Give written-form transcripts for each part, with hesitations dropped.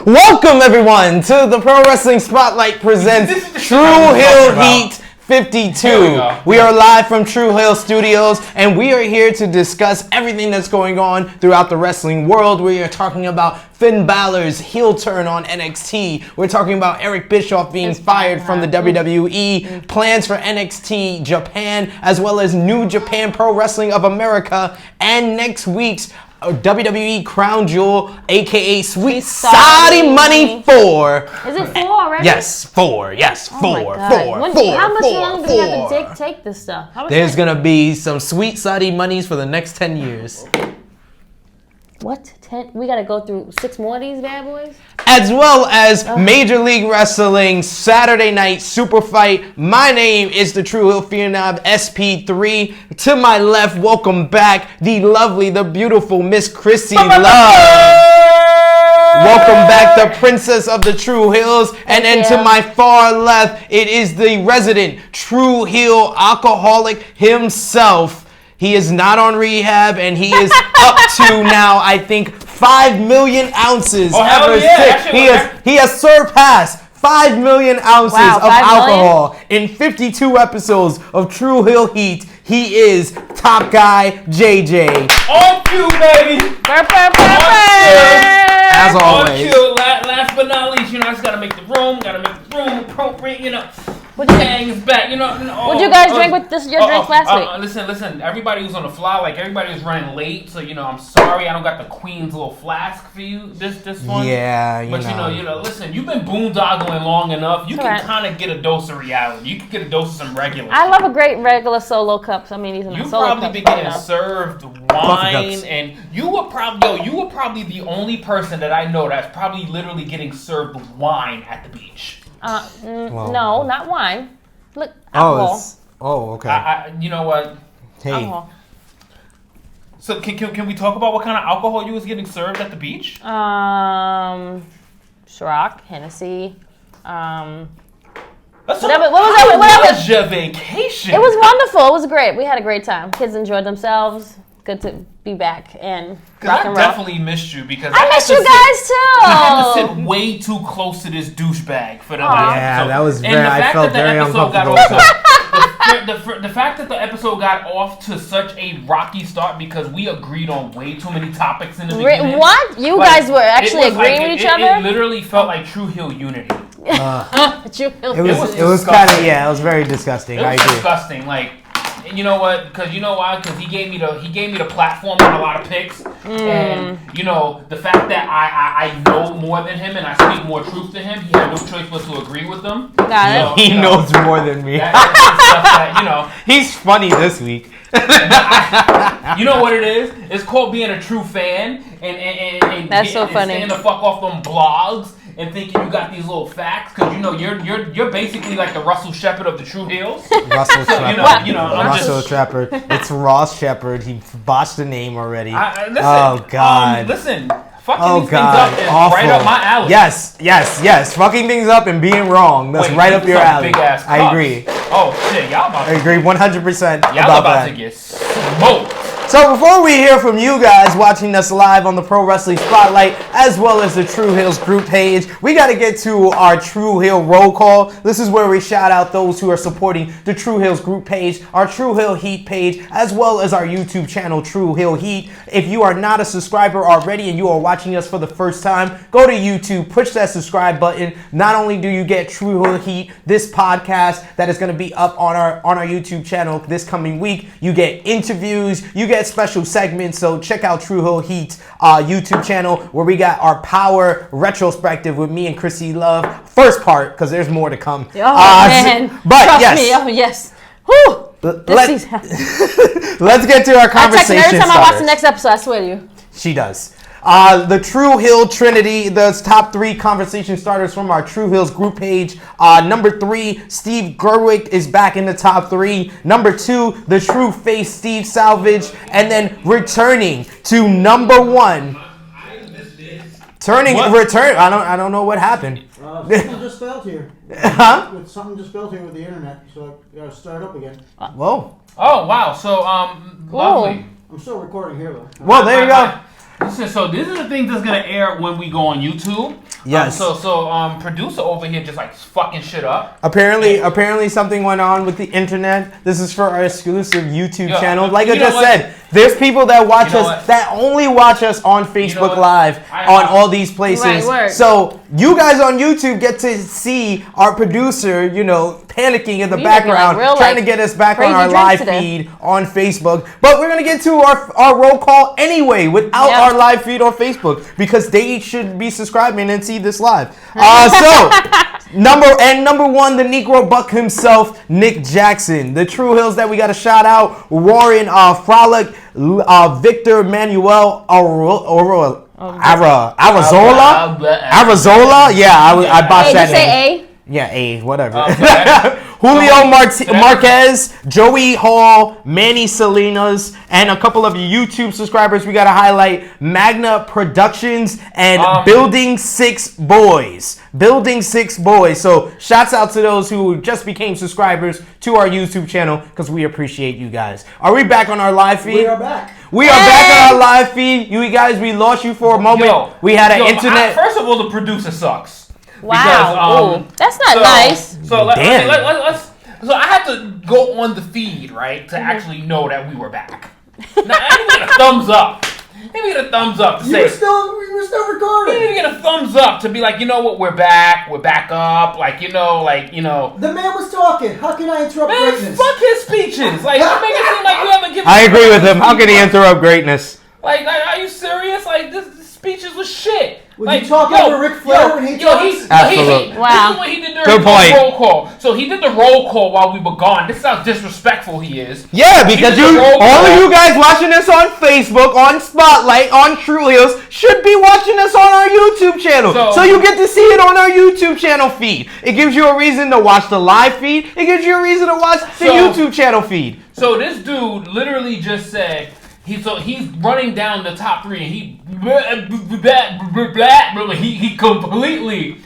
Welcome everyone to the Pro Wrestling Spotlight presents True Hill Heat 52. We are live from True Hill Studios and we are here to discuss everything that's going on throughout the wrestling world. We are talking about Finn Balor's heel turn on NXT. We're talking about Eric Bischoff being fired from the WWE, plans for NXT Japan, as well as New Japan Pro Wrestling of America, and next week's WWE Crown Jewel, aka Sweet Saudi Money 4. Is it 4 already? Yes, 4. Yes, 4. How much longer do we have to take this stuff? There's gonna be some Sweet Saudi monies for the next 10 years. What? 10? We gotta go through 6 more of these bad boys? As well as Major League Wrestling Saturday Night Superfight. My name is the True Hill Phenom SP3. To my left, welcome back the lovely, the beautiful Miss Krssi Luv. Welcome back, the Princess of the True Hills. And then to my far left, it is the resident True Hill alcoholic himself. He is not on rehab, and he is up to now, I think, 5 million ounces ever since. He has surpassed 5 million ounces of alcohol in 52 episodes of True Hill Heat. He is Top Guy JJ. On cue, baby. As always. On cue. Last but not least, I just gotta make the room appropriate, Gang is back, What'd you guys drink with your drink last week? Listen. Everybody was on the fly. Everybody was running late, so I'm sorry. I don't got the Queen's little flask for you this one. Yeah, but listen. You've been boondoggling long enough. You can kind of get a dose of reality. You can get a dose of some regular. I love a great regular solo cup. These are my solo cups. You probably been getting served wine, and you were probably the only person that I know that's probably literally getting served wine at the beach. No, not wine. Look, alcohol. Okay. You know what? Hey. Alcohol. So can we talk about what kind of alcohol you was getting served at the beach? Ciroc, Hennessy. Whatever. Your vacation. It was wonderful. It was great. We had a great time. Kids enjoyed themselves. Good to be back and rock and roll. I definitely missed you because I missed you guys too. I had to sit way too close to this douchebag for the last episode. That was very. I felt very uncomfortable. The fact that the episode got off to such a rocky start because we agreed on way too many topics in the beginning. What? You guys were actually agreeing with each other? It literally felt like True Hill unity. It was kind of it was very disgusting. It was disgusting. You know what? Because Because he gave me the platform on a lot of picks, and the fact that I know more than him and I speak more truth to him, he had no choice but to agree with them. He knows more than me. He's funny this week. You know what it is? It's called being a true fan, and that's so funny. Staying the fuck off them blogs and thinking you got these little facts because you're basically like the Russell Shepard of the True Hills. Russell Shepard. Russell Shepard. It's Ross Shepard. He botched the name already. Listen, oh God. Fucking these things up is right up my alley. Yes. Fucking things up and being wrong. That's right up your alley. Big ass I agree. Oh shit, y'all about to. I agree 100% y'all about to get smoked. So before we hear from you guys watching us live on the Pro Wrestling Spotlight, as well as the True Hills group page, we got to get to our True Hill roll call. This is where we shout out those who are supporting the True Hills group page, our True Hill Heat page, as well as our YouTube channel, True Hill Heat. If you are not a subscriber already and you are watching us for the first time, go to YouTube, push that subscribe button. Not only do you get True Hill Heat, this podcast that is going to be up on our YouTube channel this coming week, you get interviews, you get special segments, so check out True Hill Heat's YouTube channel where we got our Power retrospective with me and Krssi Luv. First part, because there's more to come. Man. But trust yes. me. Oh, yes. Whew. Let's get to our conversation. Every time I watch the next episode, I swear to you. She does. The True Hill Trinity, the top 3 conversation starters from our True Hills group page. Number 3, Steve Gerwick is back in the top 3. Number 2, the True Face, Steve Salvage. And then returning to number 1. Return. I don't know what happened. Something just failed here. Huh? Something just failed here with the internet, so I gotta start up again. Whoa. Oh wow. So lovely. I'm still recording here though. Well, there you go. Listen, so this is the thing that's gonna air when we go on YouTube. Yes. So producer over here just like fucking shit up. Apparently something went on with the internet. This is for our exclusive YouTube channel. Like I just said, there's people that watch us that only watch us on Facebook Live on all these places. Right, so you guys on YouTube get to see our producer, panicking in the background, trying to get us back on our live feed on Facebook. But we're gonna get to our roll call anyway without our live feed on Facebook because they should be subscribing and see this live. Number one, the Negro Buck himself, Nick Jackson. The True Hills that we got to shout out: Warren Frolic, Victor Manuel Arizola. Yeah, I botched that name. A? Yeah, A, whatever. Julio Marquez, Joey Hall, Manny Salinas, and a couple of YouTube subscribers we got to highlight: Magna Productions and Building 6 Boys. Building 6 Boys. So shouts out to those who just became subscribers to our YouTube channel because we appreciate you guys. Are we back on our live feed? We are back. We are back on our live feed. You guys, we lost you for a moment. We had an internet. First of all, the producer sucks. Wow. Because, that's not nice. So let's. So I had to go on the feed, right, to actually know that we were back. Now I didn't get a thumbs up. Maybe get a thumbs up to say we were still recording. Maybe get a thumbs up to be like, you know what, we're back up. Like, you know. The man was talking. How can I interrupt greatness? Fuck his speeches. Like, you make it seem like you haven't given. I agree with him. How can he interrupt greatness? Like, are you serious? Like, this speeches was shit. Would you talk over Ric Flair when he talks? Absolutely. Wow. This is what he did during the roll call. So he did the roll call while we were gone. This is how disrespectful he is. Yeah, because all of you guys watching this on Facebook, on Spotlight, on True Heels, should be watching us on our YouTube channel. So you get to see it on our YouTube channel feed. It gives you a reason to watch the live feed. It gives you a reason to watch the YouTube channel feed. So this dude literally just said, he's running down the top three, and he completely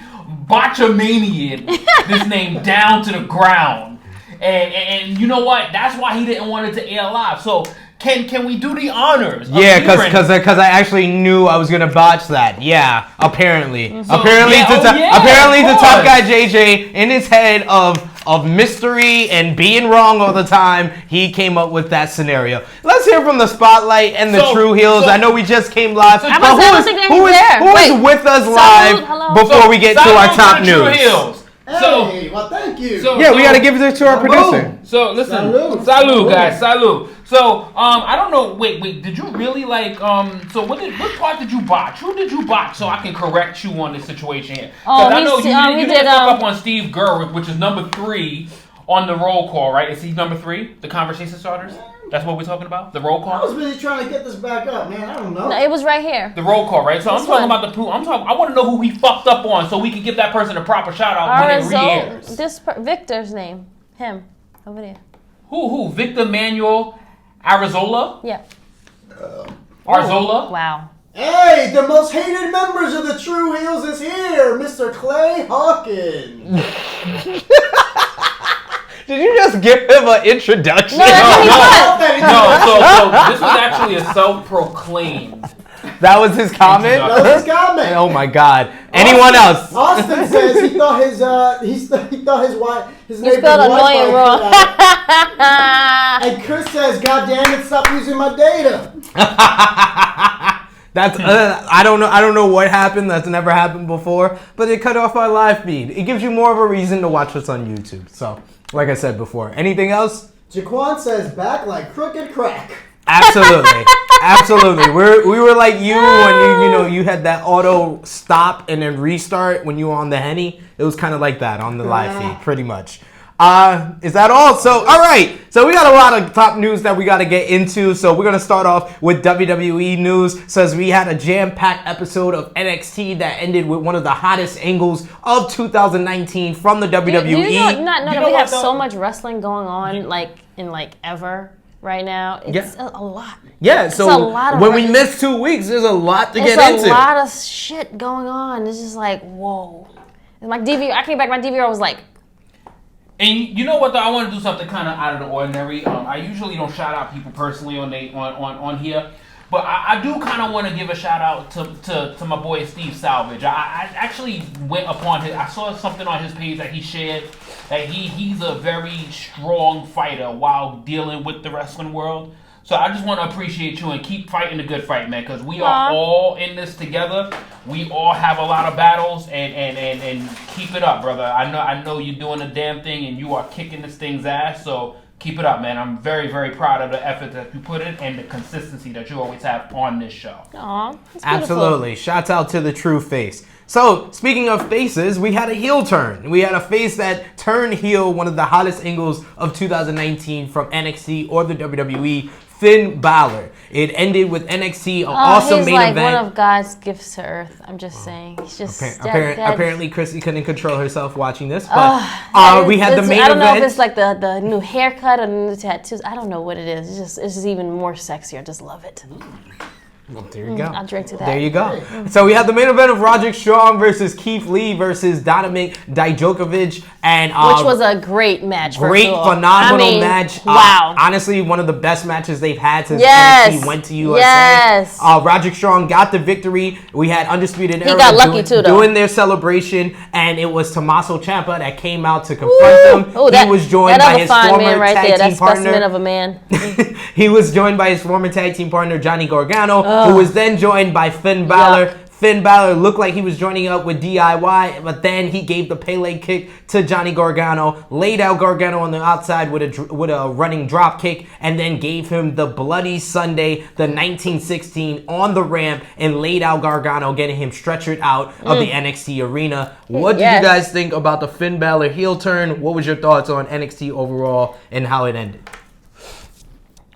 botchamaniaed this name down to the ground, and you know what? That's why he didn't want it to air live. So can we do the honors? Yeah, because I actually knew I was gonna botch that. Yeah, apparently the top guy JJ in his head of mystery and being wrong all the time, he came up with that scenario. Let's hear from the Spotlight and the True Heels. I know we just came live. Who is with us live before we get to our top news? Hey, well, thank you. We got to give it to our producer. So listen, salud guys, salud. So I don't know. Wait, did you really So what part did you botch? Who did you botch so I can correct you on this situation here? Because I know you did fuck up on Steve Gerwick, which is number 3 on the roll call, right? Is he number 3? The conversation starters. That's what we're talking about? The roll call? I was busy trying to get this back up, man. I don't know. No, it was right here. The roll call, right? So I'm talking about I want to know who he fucked up on so we can give that person a proper shout out when it re-airs. Victor's name. Him. Over there. Who? Victor Manuel Arizola? Yeah. Arzola? Wow. Hey, the most hated members of the True Heels is here, Mr. Clay Hawkins. Did you just give him an introduction? No. So this was actually a self-proclaimed. That was his comment? That was his comment. Oh my God. Anyone else? Austin says he thought his neighbor's spelled annoying wrong. And Chris says, "God damn it, stop using my data." That's I don't know what happened. That's never happened before, but it cut off our live feed. It gives you more of a reason to watch us on YouTube. So, like I said before, anything else? Jaquan says, "Back like crooked crack." Absolutely, absolutely. We were like you when you had that auto stop and then restart when you were on the Henny. It was kind of like that on the live feed, pretty much. Is that all? So, all right. So we got a lot of top news that we got to get into. So we're going to start off with WWE news. Says we had a jam-packed episode of NXT that ended with one of the hottest angles of 2019 from the WWE. Do you not know that we have so much wrestling going on, ever right now? It's a lot. Yeah, so a lot when we miss 2 weeks, there's a lot to get into. There's a lot of shit going on. It's just like, whoa. And my DVR, I came back, my DVR was like, and you know what though? I want to do something kind of out of the ordinary. I usually don't shout out people personally on here, But I do kind of want to give a shout out to my boy Steve Salvage. I actually went upon I saw something on his page that he shared that he's a very strong fighter while dealing with the wrestling world. So I just want to appreciate you and keep fighting the good fight, man, because we are all in this together. We all have a lot of battles, and keep it up, brother. I know you're doing a damn thing, and you are kicking this thing's ass, so keep it up, man. I'm very, very proud of the effort that you put in and the consistency that you always have on this show. Aw, Absolutely. Shouts out to the true face. So, speaking of faces, we had a heel turn. We had a face that turned heel, one of the hottest angles of 2019 from NXT or the WWE, Finn Balor. It ended with NXT, an awesome main event. He's like one of God's gifts to Earth. I'm just saying. He's just... Apparently, Krssi couldn't control herself watching this. But we had the main event. I don't know if it's like the new haircut or the new tattoos. I don't know what it is. It's just even more sexy. I just love it. Well, there you go. I'll drink to that. There you go. So we had the main event of Roderick Strong versus Keith Lee versus Dominik Dijakovic, and which was a great match. Phenomenal match. Wow. Honestly, one of the best matches they've had since NXT went to USA. Yes. Roderick Strong got the victory. We had Undisputed Era got lucky too, though. doing their celebration, and it was Tommaso Ciampa that came out to confront them. He was joined by his former tag team partner. Specimen of a man. He was joined by his former tag team partner Johnny Gargano, who was then joined by Finn Balor. Yuck. Finn Balor looked like he was joining up with DIY, but then he gave the Pele kick to Johnny Gargano, laid out Gargano on the outside with a running drop kick, and then gave him the Bloody Sunday, the 1916 on the ramp, and laid out Gargano, getting him stretchered out of the NXT arena. What did you guys think about the Finn Balor heel turn? What was your thoughts on NXT overall and how it ended?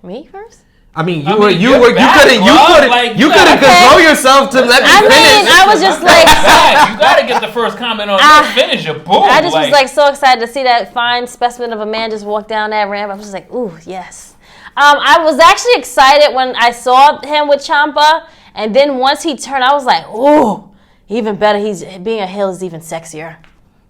Me first? I mean, you couldn't control yourself to let me finish. I was just like, you gotta get the first comment on your finisher. Boom. I just was like so excited to see that fine specimen of a man just walk down that ramp. I was just like, ooh, yes. I was actually excited when I saw him with Ciampa, and then once he turned, I was like, ooh, even better. He's being a heel is even sexier.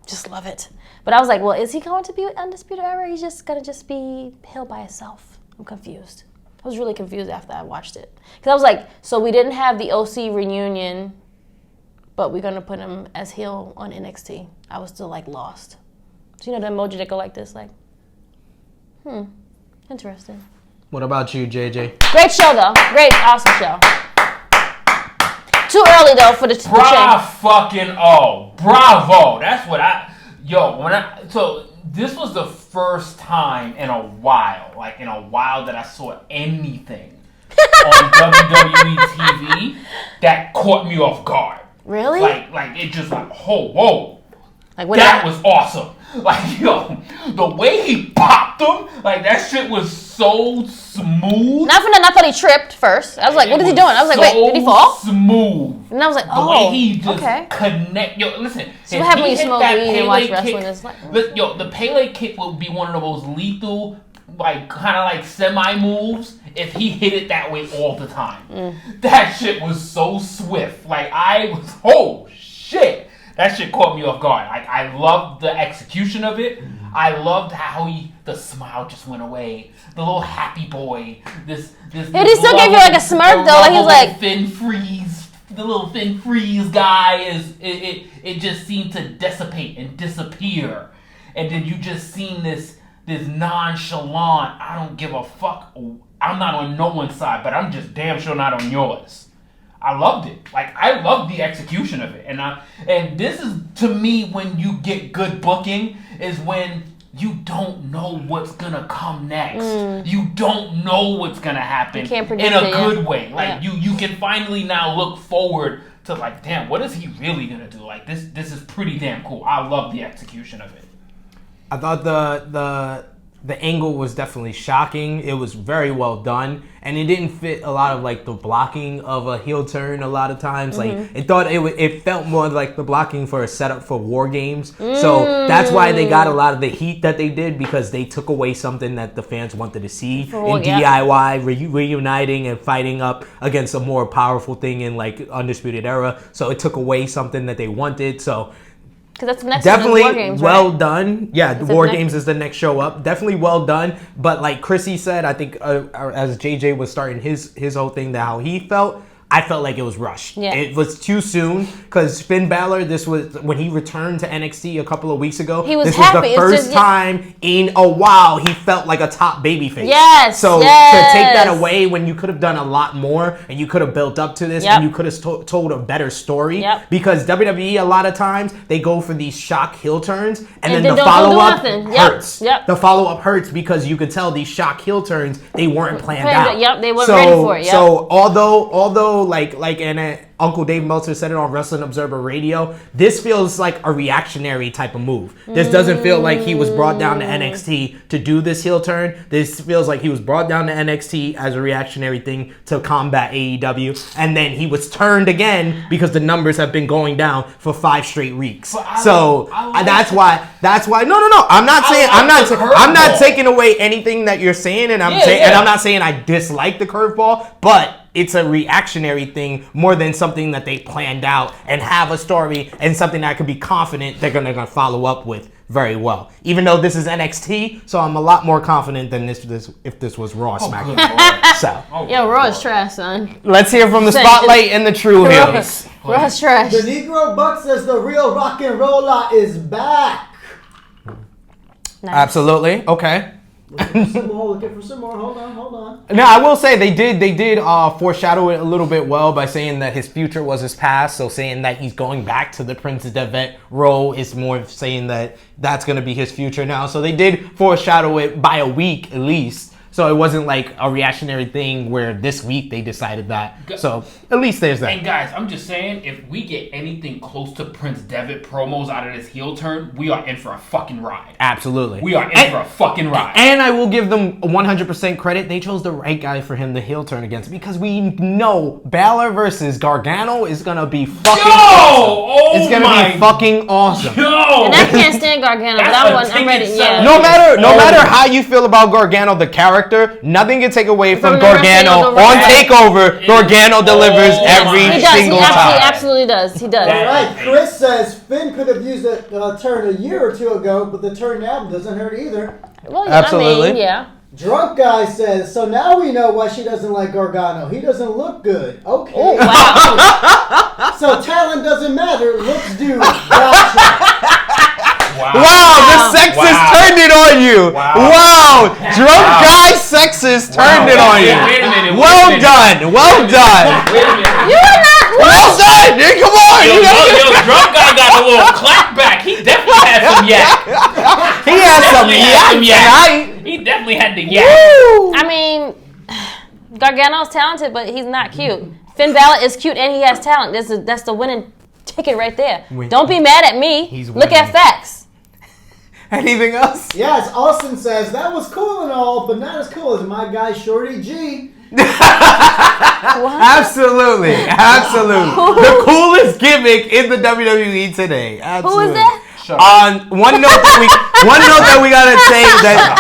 Just love it. But I was like, well, is he going to be with Undisputed Era? He's just gonna be heel by himself. I'm confused. I was really confused after I watched it. Because I was like, so we didn't have the OC reunion, but we're going to put him as heel on NXT. I was still, like, lost. So, you know the emoji that go like this? Like, interesting. What about you, JJ? Great show, though. Great, awesome show. Too early, though, for the change. Bravo. That's what so this was the first time in a while that I saw anything on WWE TV that caught me off guard. Really? Like it just like, whoa. Like that was awesome. Like, the way he popped him, like that shit was so smooth. Not for nothing, I thought he tripped first. I was like, what is he doing? I was like, wait, did he fall? Smooth. And I was like, the way he just connect. Listen. So what happened when you smoke weed and watch wrestling? It's like, the Pele kick would be one of those lethal, like kind of like semi moves if he hit it that way all the time. That shit was so swift. Like oh shit. That shit caught me off guard. I loved the execution of it. I loved how the smile just went away. The little happy boy. He still gave you like a smirk though. Like he was like the little Finn Freeze guy it just seemed to dissipate and disappear. And then you just seen this nonchalant, I don't give a fuck. I'm not on no one's side, but I'm just damn sure not on yours. I loved it. Like, I loved the execution of it. And this is, to me, when you get good booking, is when you don't know what's going to come next. You don't know what's going to happen in a good way. Like, you can finally now look forward to, like, damn, what is he really going to do? Like, this is pretty damn cool. I love the execution of it. I thought the angle was definitely shocking. It was very well done, and it didn't fit a lot of like the blocking of a heel turn. A lot of times, like it felt more like the blocking for a setup for War Games. So that's why they got a lot of the heat that they did, because they took away something that the fans wanted to see in DIY reuniting and fighting up against a more powerful thing in like Undisputed Era. So it took away something that they wanted. So Because that's the next Definitely one, War Games, well right? done. Yeah, That's War the next- Games is the next show up. Definitely well done. But like Krssi said, I think as JJ was starting his whole thing, that how he felt, I felt like it was rushed. Yeah. It was too soon because Finn Balor, this was when he returned to NXT a couple of weeks ago. He was this happy. was the It's first just- time in a while he felt like a top babyface. Yes, So yes. to take that away when you could have done a lot more and you could have built up to this Yep. and you could have told a better story. Yep. Because WWE a lot of times they go for these shock heel turns and then then the don't do follow up nothing. Yep. hurts. Yep. The follow up hurts because you could tell these shock heel turns they weren't planned out. Yep, they weren't ready for it. Yep. So although like Uncle Dave Meltzer said it on Wrestling Observer Radio, this feels like a reactionary type of move. This doesn't feel like he was brought down to NXT to do this heel turn. This feels like he was brought down to NXT as a reactionary thing to combat AEW, and then he was turned again because the numbers have been going down for 5 straight weeks. That's why. No. I'm not taking away anything that you're saying, and and I'm not saying I dislike the curveball, but it's a reactionary thing more than something that they planned out and have a story and something that I could be confident they're gonna follow up with very well. Even though this is NXT, so I'm a lot more confident than if this was Raw SmackDown. Yo, Raw is trash, son. Let's hear from the Spotlight and the True Heels. Raw is trash. The Negro Buck says the real rock and roller is back. Nice. Absolutely. Okay. Looking for some more. Hold on. Now I will say they did foreshadow it a little bit well by saying that his future was his past. So saying that he's going back to the Prince Devitt role is more of saying that that's going to be his future now. So they did foreshadow it by a week at least. So it wasn't like a reactionary thing where this week they decided that. So at least there's that. And guys, I'm just saying, if we get anything close to Prince Devitt promos out of this heel turn, we are in for a fucking ride. Absolutely. We are in for a fucking ride. And I will give them 100% credit. They chose the right guy for him to heel turn against because we know Balor versus Gargano is going to be fucking awesome. It's going to be fucking awesome. And I can't stand Gargano, but I'm ready. Yeah. No matter how you feel about Gargano, the character, nothing can take away from Gargano on TakeOver. Gargano delivers every single time. He absolutely does. He does. All right, Chris says Finn could have used a turn a year or two ago, but the turn now doesn't hurt either. Well, yeah, Absolutely. I mean, yeah. Drunk guy says, so now we know why she doesn't like Gargano. He doesn't look good. Okay. Oh, wow. So talent doesn't matter. Looks do. Gotcha. Wow, the sexist turned it on you. Wow. Drunk guy sexist turned it on you. Wait a minute. Well done. Wait a minute. You're not. Well done. Come on. Yo, drunk guy got a little clap back. He definitely had some yak. He has some yak. He definitely had the yak. I mean, Gargano's talented, but he's not cute. Finn Balor is cute and he has talent. That's the winning ticket right there. Don't be mad at me. Look at facts. Anything else? Yes, Austin says, that was cool and all, but not as cool as my guy Shorty G. Absolutely. The coolest gimmick in the WWE today. Absolutely. Who is that? One note that we gotta say that.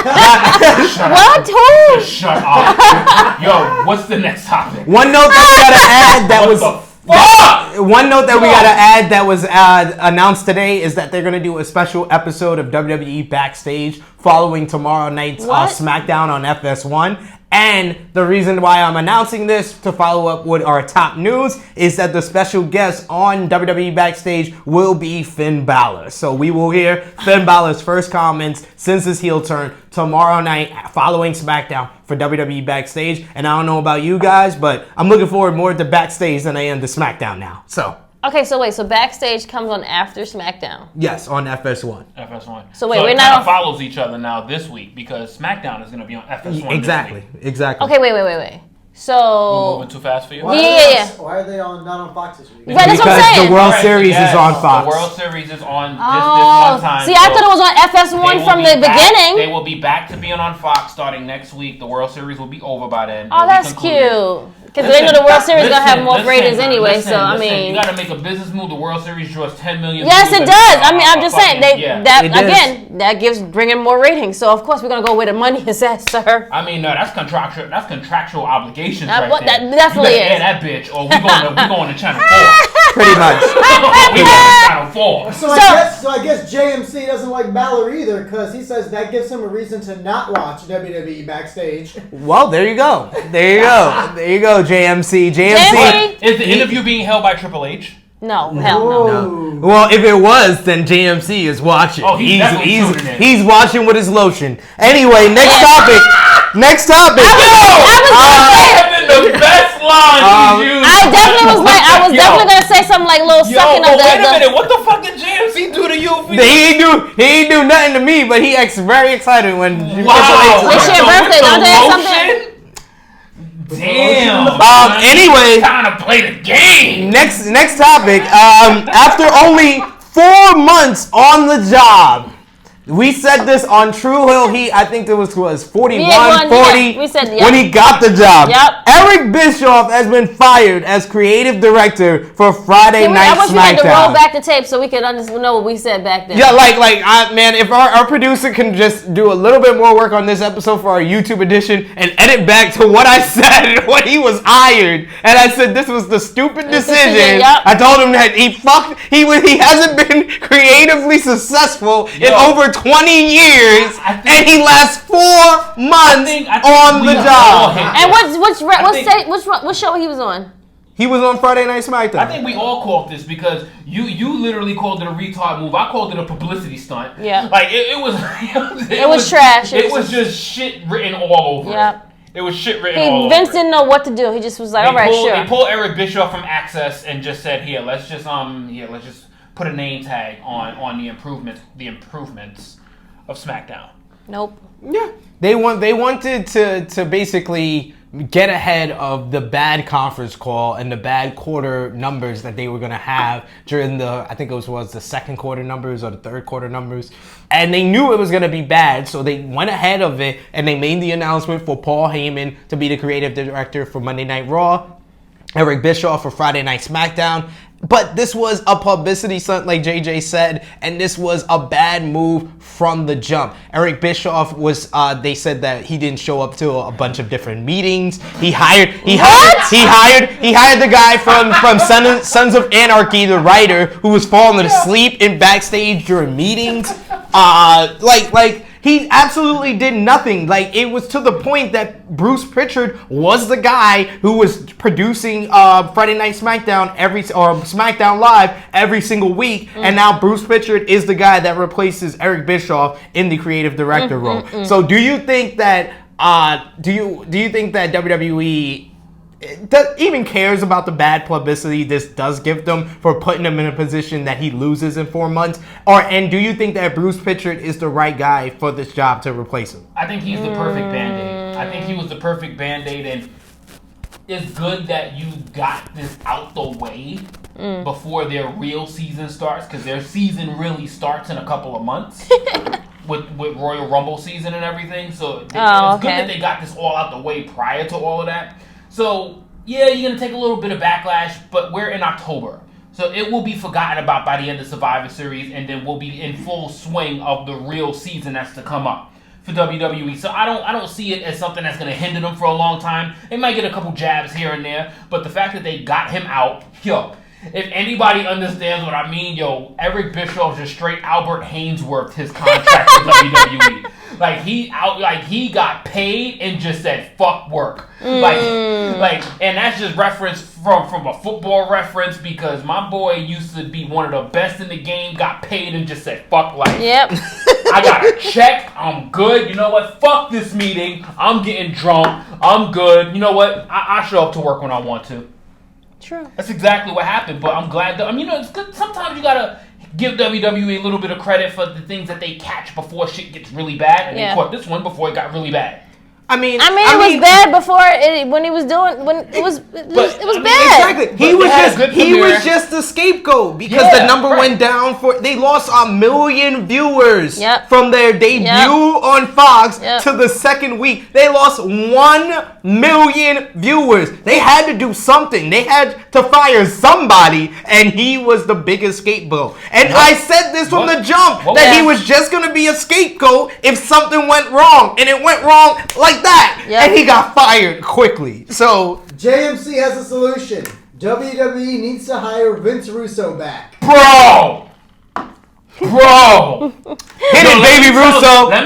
What? Who? Shut up. Yo, what's the next topic? One note that we gotta add that was. One note that we gotta add that was announced today is that they're gonna do a special episode of WWE Backstage following tomorrow night's SmackDown on FS1. And the reason why I'm announcing this to follow up with our top news is that the special guest on WWE Backstage will be Finn Balor. So we will hear Finn Balor's first comments since his heel turn tomorrow night following SmackDown for WWE Backstage. And I don't know about you guys, but I'm looking forward more to Backstage than I am to SmackDown now. So. Okay, so wait, so Backstage comes on after SmackDown? Yes, on FS1. FS1. So wait, we're it not kind on... of follows each other now this week because SmackDown is going to be on FS1 Exactly. Okay, wait. So... We're moving too fast for you? Yeah. Why are they not on Fox this week? Right, that's what I'm Because saying. the World Series is on Fox. The World Series is on this one time. See, I thought it was on FS1 from the beginning. They will be back to being on Fox starting next week. The World Series will be over by then. Oh, that's cute. Because they know the World Series is going to have more ratings anyway, so I mean... You got to make a business move. The World Series draws 10 million. Yes, it does. I mean, I'm just saying, It that gives bringing more ratings. So, of course, we're going to go where the money is at, sir. I mean, no, that's contractual obligations right That there. definitely you better is. air that bitch, or we're going to Channel 4. Pretty much. We got Final Four. So I guess JMC doesn't like Balor either because he says that gives him a reason to not watch WWE backstage. Well, there you go. There you go, JMC. JMC? Is the interview being held by Triple H? No, hell no. No. Well, if it was, then JMC is watching. Oh, he's definitely tuning in. He's watching with his lotion. Anyway, next topic. Next topic. That have been the best line he's used. I definitely gonna say something like a little sucking of wait a that. minute. What the fuck did JMC do to you? He ain't do nothing to me, but he acts very excited when. Wow. It's your birthday, don't they have something? Damn. Anyway, trying to play the game. Next topic. After only 4 months on the job, we said this on True Hill Heat. I think it was 41, 40 we said, when he got the job. Yep. Eric Bischoff has been fired as creative director for Friday Night I wish we had to roll SmackDown. back the tape so we could know what we said back then. Yeah, man, if our producer can just do a little bit more work on this episode for our YouTube edition and edit back to what I said when he was hired, and I said this was the stupid decision. Yep. I told him that he hasn't been creatively successful in over 20 years, and he lasts 4 months on the job. And what show he was on? He was on Friday Night SmackDown. I think we all called this because you literally called it a retard move. I called it a publicity stunt. Yeah. Like it was. It was trash. It was just shit written all over. Yeah. It was shit written all over. Vince didn't know what to do. He just was like, all right, sure. They pulled Eric Bischoff from Access and just said, let's just put a name tag on the improvements of SmackDown. Nope. Yeah. They wanted to basically get ahead of the bad conference call and the bad quarter numbers that they were going to have during I think it was the second quarter numbers or the third quarter numbers. And they knew it was going to be bad, so they went ahead of it and they made the announcement for Paul Heyman to be the creative director for Monday Night Raw, Eric Bischoff for Friday Night SmackDown. But this was a publicity stunt, like JJ said, and this was a bad move from the jump. Eric Bischoff they said that he didn't show up to a bunch of different meetings. He hired the guy from Sons of Anarchy, the writer, who was falling asleep in backstage during meetings. He absolutely did nothing. Like, it was to the point that Bruce Pritchard was the guy who was producing Friday Night SmackDown SmackDown Live every single week, and now Bruce Pritchard is the guy that replaces Eric Bischoff in the creative director role. So, do you think that WWE even cares about the bad publicity this does give them for putting him in a position that he loses in 4 months? And do you think that Bruce Pritchard is the right guy for this job to replace him? I think he's the perfect Band-Aid. I think he was the perfect Band-Aid, and it's good that you got this out the way before their real season starts, because their season really starts in a couple of months. With Royal Rumble season and everything. So it's good that they got this all out the way prior to all of that. So, yeah, you're going to take a little bit of backlash, but we're in October. So it will be forgotten about by the end of Survivor Series, and then we'll be in full swing of the real season that's to come up for WWE. So I don't see it as something that's going to hinder them for a long time. They might get a couple jabs here and there, but the fact that they got him out, if anybody understands what I mean, Eric Bischoff just straight Albert Hainsworth his contract with WWE. He got paid and just said fuck work. And that's just reference from a football reference, because my boy used to be one of the best in the game, got paid and just said fuck life. Yep. I got a check, I'm good. You know what? Fuck this meeting. I'm getting drunk. I'm good. You know what? I show up to work when I want to. True. That's exactly what happened, but I'm glad that, it's good. Sometimes you gotta give WWE a little bit of credit for the things that they catch before shit gets really bad, and they caught this one before it got really bad. I mean, it was bad before when he was doing it was bad. Exactly. He was just the scapegoat because the number went down they lost 1 million viewers from their debut on Fox to the second week. They lost 1 million viewers. They had to do something. They had to fire somebody, and he was the biggest scapegoat. And I said this from the jump that he was just going to be a scapegoat if something went wrong, and it went wrong like that, and he got fired quickly. So JMC has a solution. WWE needs to hire Vince Russo back. Bro! Hit it, Baby Russo. Let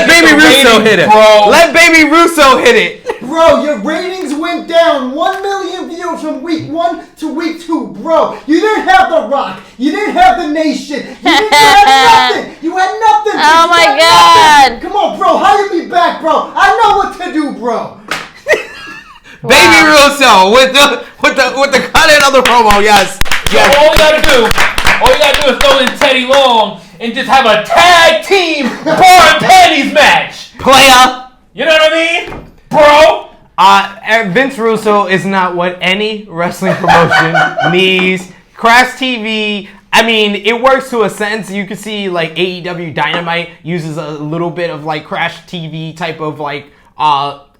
Baby Russo hit it. Bro. Let Baby Russo hit it. Bro, your ratings went down 1 million views from week 1 to week 2, bro. You didn't have The Rock. You didn't have The Nation. You had nothing. You had nothing. Oh You my had God. nothing. Come on, bro. Hire me back, bro. I know what to do, bro. Baby Russo with the cut in of the promo. Yes. So all you gotta do is throw in Teddy Long and just have a tag team bar and panties match. Player. You know what I mean? Bro. Vince Russo is not what any wrestling promotion needs. Crash TV, I mean, it works to a sense. You can see like AEW Dynamite uses a little bit of like Crash TV type of like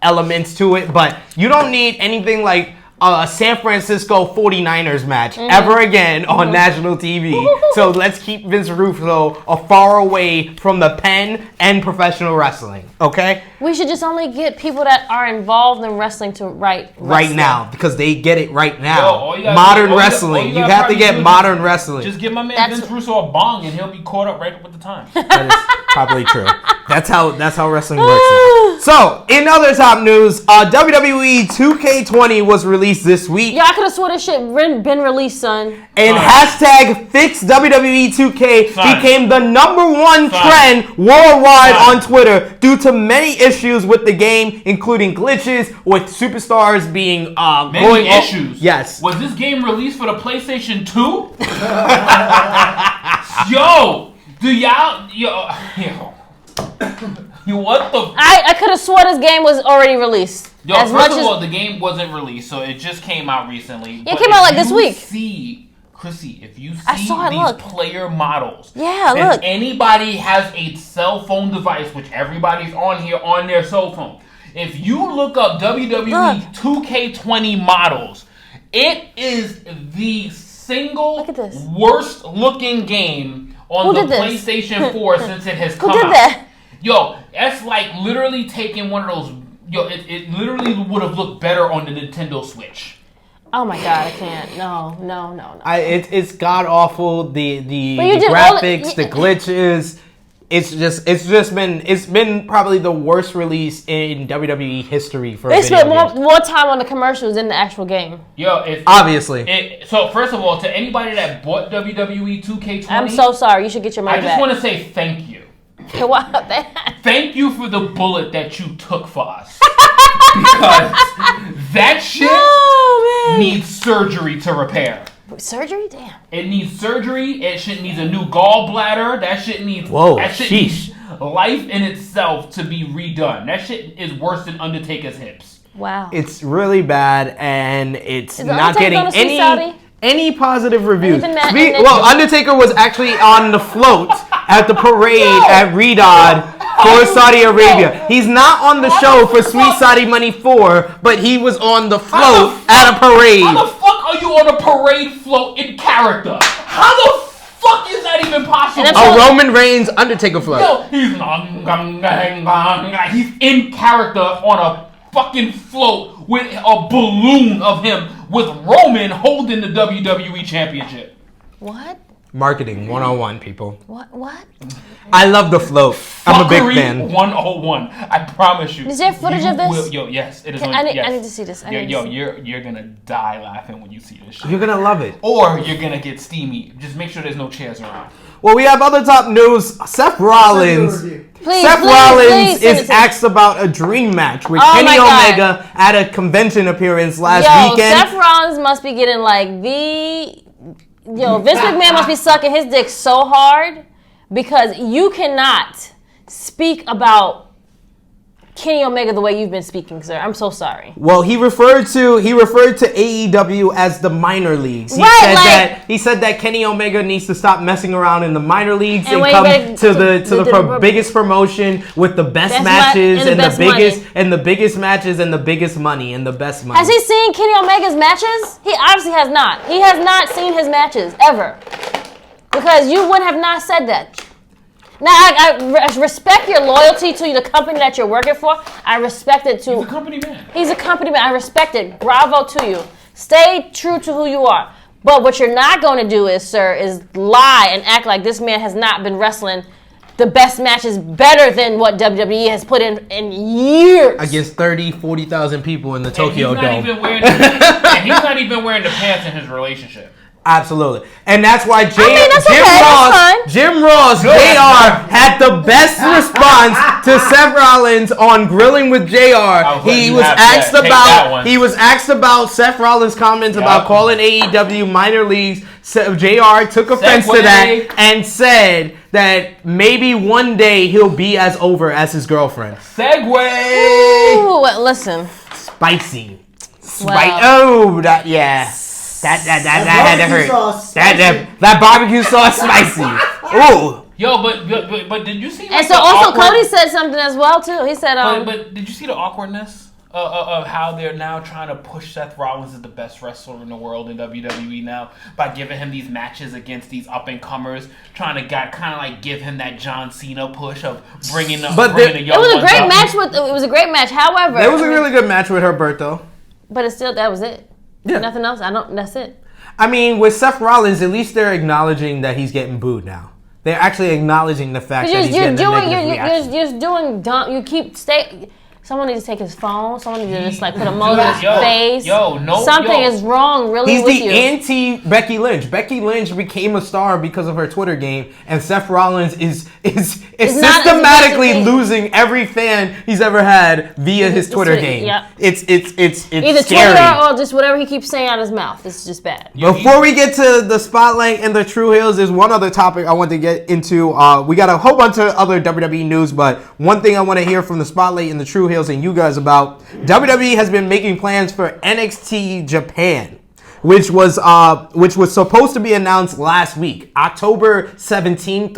elements to it, but you don't need anything like a San Francisco 49ers match ever again on national TV. So let's keep Vince Russo far away from the pen and professional wrestling, okay? We should just only get people that are involved in wrestling to write Right now, because they get it right now. all you gotta Modern do- all you- wrestling. all You you gotta have to probably get do is modern wrestling. Just give my man That's- Vince Russo a bong and he'll be caught up right with the time. That is probably true. That's how wrestling works. So, in other top news, WWE 2K20 was released this week. Yeah, I could have sworn this shit been released, son. And hashtag fix WWE 2K Son. became the #1 Son. trend worldwide Son. on Twitter due to many issues with the game, including glitches with superstars being Many issues. Yes. Was this game released for the PlayStation 2? Yo, do y'all yo what the I could have swore this game was already released. Yo, as first much of as all, the game wasn't released, so it just came out recently. It came out like this week. Krssi, if you see I saw it, these look. player models, Yeah, and look. anybody has a cell phone device, which everybody's on here on their cell phone. If you look up WWE Look. 2K20 models, it is the single Look at this. worst looking game on Who the did this? PlayStation 4 since it has come who did out. that? Yo, that's like literally taking one of those. Yo, it literally would have looked better on the Nintendo Switch. Oh my God, I can't. No. It's god awful. The But you did all the- graphics, the glitches. It's been probably the worst release in WWE history for They video spent games. more time on the commercials than the actual game. Yo, Obviously. So first of all, to anybody that bought WWE 2K20, I'm so sorry. You should get your money I just back. want to say thank you. What? Thank you for the bullet that you took for us. Because that shit Oh man. needs surgery to repair. Surgery? Damn. It needs surgery. It shit needs a new gallbladder. That shit needs. Whoa, that shit needs life in itself to be redone. That shit is worse than Undertaker's hips. Wow. It's really bad, and it's Is not Undertaker getting gonna see Saudi? any positive reviews. Even that- and Well, that- Undertaker was actually on the float at the parade at Riyadh for Saudi Arabia. He's not on the show for Sweet Saudi Money 4, but he was on the float at a parade. How the fuck are you on a parade float in character? How the fuck is that even possible? And A Roman Reigns Undertaker float. Yo, he's in character on a fucking float with a balloon of him with Roman holding the WWE Championship. What? Marketing 101, people. What? I love the float. I'm a big Fuckery fan. 101. I promise you. Is there footage You of this? will- yo, yes, it is. Okay, on, I need- yes. I need to see this. I need to Yo, see. you're gonna die laughing when you see this shit. You're gonna love it. Or you're gonna get steamy. Just make sure there's no chairs around. Well, we have other top news. Seth Rollins. Please, Seth please, Rollins please send it is to me. asked about a dream match with Oh Kenny my God. Omega at a convention appearance last Yo, weekend. Seth Rollins must be getting like Vince McMahon must be sucking his dick so hard because you cannot speak about Kenny Omega the way you've been speaking, sir. I'm so sorry. Well, he referred to AEW as the minor leagues. He said that Kenny Omega needs to stop messing around in the minor leagues and when come he get to the biggest promotion with the best matches and the best biggest matches and the biggest money and the best money. Has he seen Kenny Omega's matches? He obviously has not. He has not seen his matches ever. Because you would have not said that. Now, I respect your loyalty to the company that you're working for. I respect it too. He's a company man. He's a company man. I respect it. Bravo to you. Stay true to who you are. But what you're not going to do is lie and act like this man has not been wrestling the best matches better than what WWE has put in years. Against 40,000 people in the Tokyo Dome. And he's not even wearing the pants in his relationship. Absolutely. And that's why that's okay, Jim Ross, JR, had the best response to Seth Rollins on Grilling with JR. He was asked about Seth Rollins' comments about calling AEW minor leagues. JR took offense to that and said that maybe one day he'll be as over as his girlfriend. Segue! Ooh, listen. Spicy. Wow. That had to hurt. That barbecue sauce spicy. Ooh. Yo, but did you see? And so also Cody said something as well too. He said, But did you see the awkwardness of how they're now trying to push Seth Rollins as the best wrestler in the world in WWE now by giving him these matches against these up and comers, trying to kind of like give him that John Cena push of bringing the young ones up. It was a great match. It was a great match. However, it was a really good match with Herberto. But it's still that was it. Yeah. Nothing else. That's it. I mean, with Seth Rollins, at least they're acknowledging that he's getting booed now. They're actually acknowledging the fact that he's getting a negative reaction. You're just doing dumb. You keep Someone needs to take his phone. Someone needs to just like put a mold in his face. Something is wrong really He's with the you. anti-Becky Lynch. Becky Lynch became a star because of her Twitter game, and Seth Rollins is systematically losing every fan he's ever had via his Twitter game. Yep. It's either scary. Twitter or just whatever he keeps saying out of his mouth. It's just bad. Before we get to the spotlight and the True Heels, there's one other topic I want to get into. We got a whole bunch of other WWE news, but one thing I want to hear from the spotlight and the True Heels and you guys about, WWE has been making plans for NXT Japan, which was supposed to be announced last week, October 17th.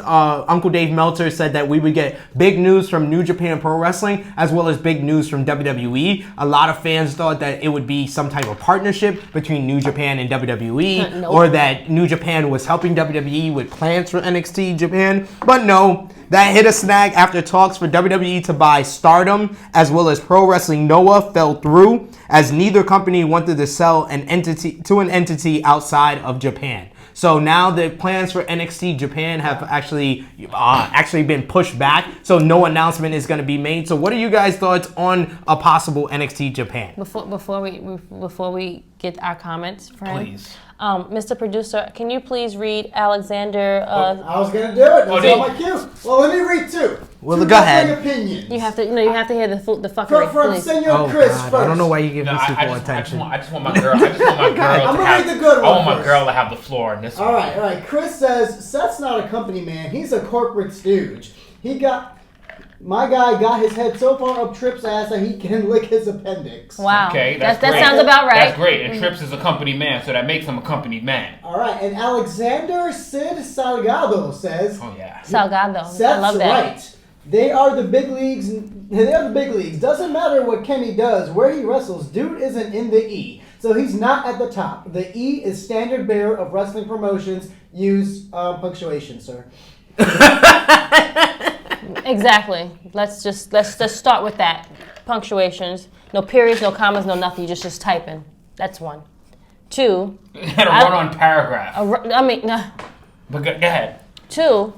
Uncle Dave Meltzer said that we would get big news from New Japan Pro Wrestling as well as big news from WWE. A lot of fans thought that it would be some type of partnership between New Japan and WWE, Nope. or that New Japan was helping WWE with plans for NXT Japan, but no. That hit a snag after talks for WWE to buy Stardom as well as Pro Wrestling Noah fell through, as neither company wanted to sell an entity outside of Japan. So now the plans for NXT Japan have actually been pushed back. So no announcement is going to be made. So what are you guys' thoughts on a possible NXT Japan? Before we get our comments, friend, please. Mr. Producer, can you please read Alexander? I was gonna do it. That's on my cue. Well, let me read two. Well, two go ahead. Opinions. You have to hear the fuckery. From Senor Chris first. I don't know why you give these people attention. I just want my girl. I want my girl to have the floor in this one. All right. Chris says Seth's not a company man. He's a corporate stooge. My guy got his head so far up Tripp's ass that he can lick his appendix. Wow. Okay, that sounds about right. That's great. And Trips is a company man, so that makes him a company man. All right. And Alexander Sid Salgado says, "Oh yeah, Salgado. Seth's I love that. Right. They are the big leagues. Doesn't matter what Kenny does, where he wrestles. Dude isn't in the E, so he's not at the top. The E is standard bearer of wrestling promotions. Use punctuation, sir." Exactly. Let's start with that. Punctuations. No periods, no commas, no nothing. You just typing. That's one. Two. had a run-on paragraph. But go ahead. Two.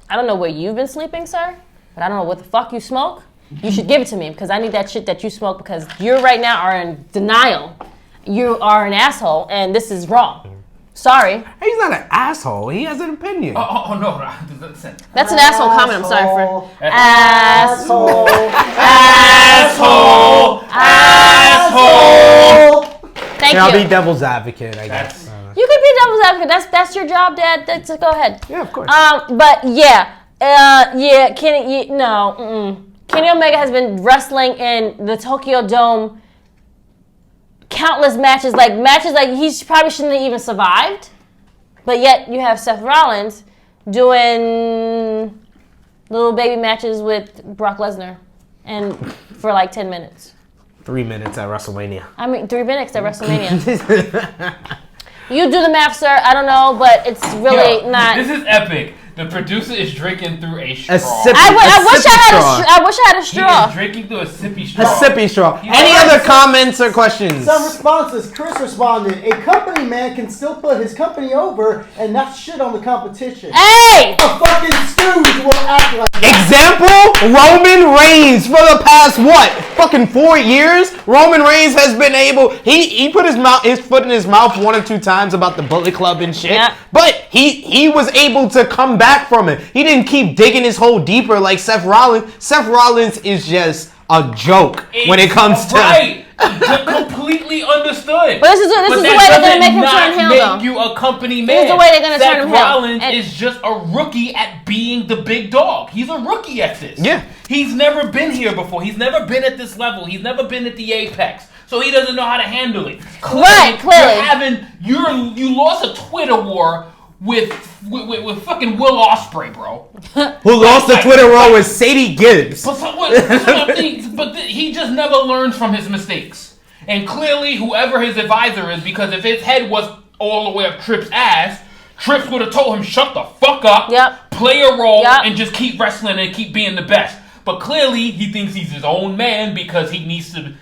I don't know where you've been sleeping, sir, but I don't know what the fuck you smoke. You should give it to me because I need that shit that you smoke because you right now are in denial. You are an asshole and this is wrong. Sorry. He's not an asshole. He has an opinion. Oh no. Listen. That's an asshole comment. I'm sorry for Asshole. Thank you. I'll be devil's advocate, I guess. You could be devil's advocate. That's your job, Dad. Go ahead. Yeah, of course. But Kenny. Kenny Omega has been wrestling in the Tokyo Dome. Countless matches like he probably shouldn't have even survived, but yet you have Seth Rollins doing little baby matches with Brock Lesnar, and for like 10 minutes. 3 minutes at WrestleMania. 3 minutes at WrestleMania. You do the math, sir. I don't know, but it's really not. This is epic. The producer is drinking through a straw. I wish I had a straw. He is drinking through a sippy straw. A sippy straw. Any other comments or questions? Some responses. Chris responded, a company man can still put his company over and not shit on the competition. Hey! A fucking stooge will act like that. Example, Roman Reigns. For the past, fucking 4 years, Roman Reigns has been able, he put his foot in his mouth 1 or 2 times about the Bullet Club and shit, but he was able to come back from it. He didn't keep digging his hole deeper like Seth Rollins. Seth Rollins is just a joke when it comes to... Right. Completely understood. But this is the way they're going to make him turn heel, though. Make you a company man. This is the way they're going to turn him heel. Seth Rollins is just a rookie at being the big dog. He's a rookie at this. Yeah. He's never been here before. He's never been at this level. He's never been at the apex. So he doesn't know how to handle it. Clearly. You lost a Twitter war with fucking Will Ospreay, bro. Who lost the Twitter war with Sadie Gibbs. But he just never learns from his mistakes. And clearly, whoever his advisor is, because if his head was all the way up Tripp's ass, Trips would have told him, shut the fuck up, play a role, and just keep wrestling and keep being the best. But clearly, he thinks he's his own man because he needs to,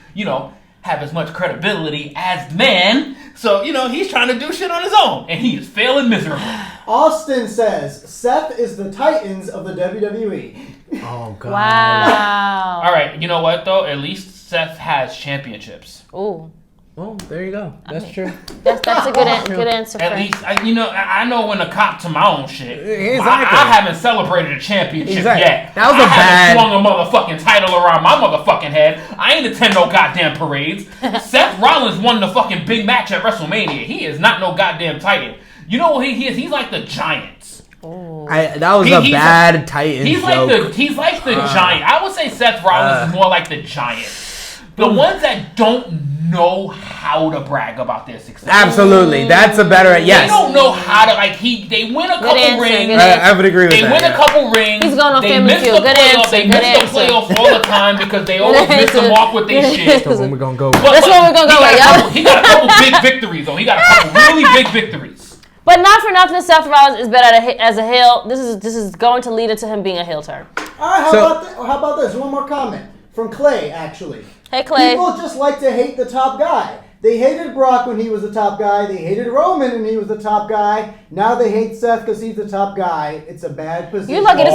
have as much credibility as man. So, he's trying to do shit on his own. And he is failing miserably. Austin says, Seth is the Titans of the WWE. Oh, God. Wow. All right, you know what, though? At least Seth has championships. Ooh. Well, there you go. That's true. That's a good answer. At least, I know when to cop to my own shit. Exactly. I haven't celebrated a championship yet. That was I haven't swung a motherfucking title around my motherfucking head. I ain't attend no goddamn parades. Seth Rollins won the fucking big match at WrestleMania. He is not no goddamn Titan. You know what he is? He's like the Giants. That was a bad Titan joke. He's like the Giant. I would say Seth Rollins is more like the Giant. The ones that don't know how to brag about their success. Absolutely. That's a better... Yes. They don't know how to... they win a couple rings. I would agree with that. They win a couple rings. He's going on Family Feud. They miss the playoffs all the time because they always miss them off with their shit. That's when we're going to go. That's when we're going to go with. He got a couple big victories, though. He got a couple really big victories. But not for nothing, Seth Rollins is better as a heel. This is going to lead into him being a heel turn. All right, how about this? One more comment from Clay, actually. Hey, Clay. People just like to hate the top guy. They hated Brock when he was the top guy. They hated Roman when he was the top guy. Now they hate Seth because he's the top guy. It's a bad position. You lucky this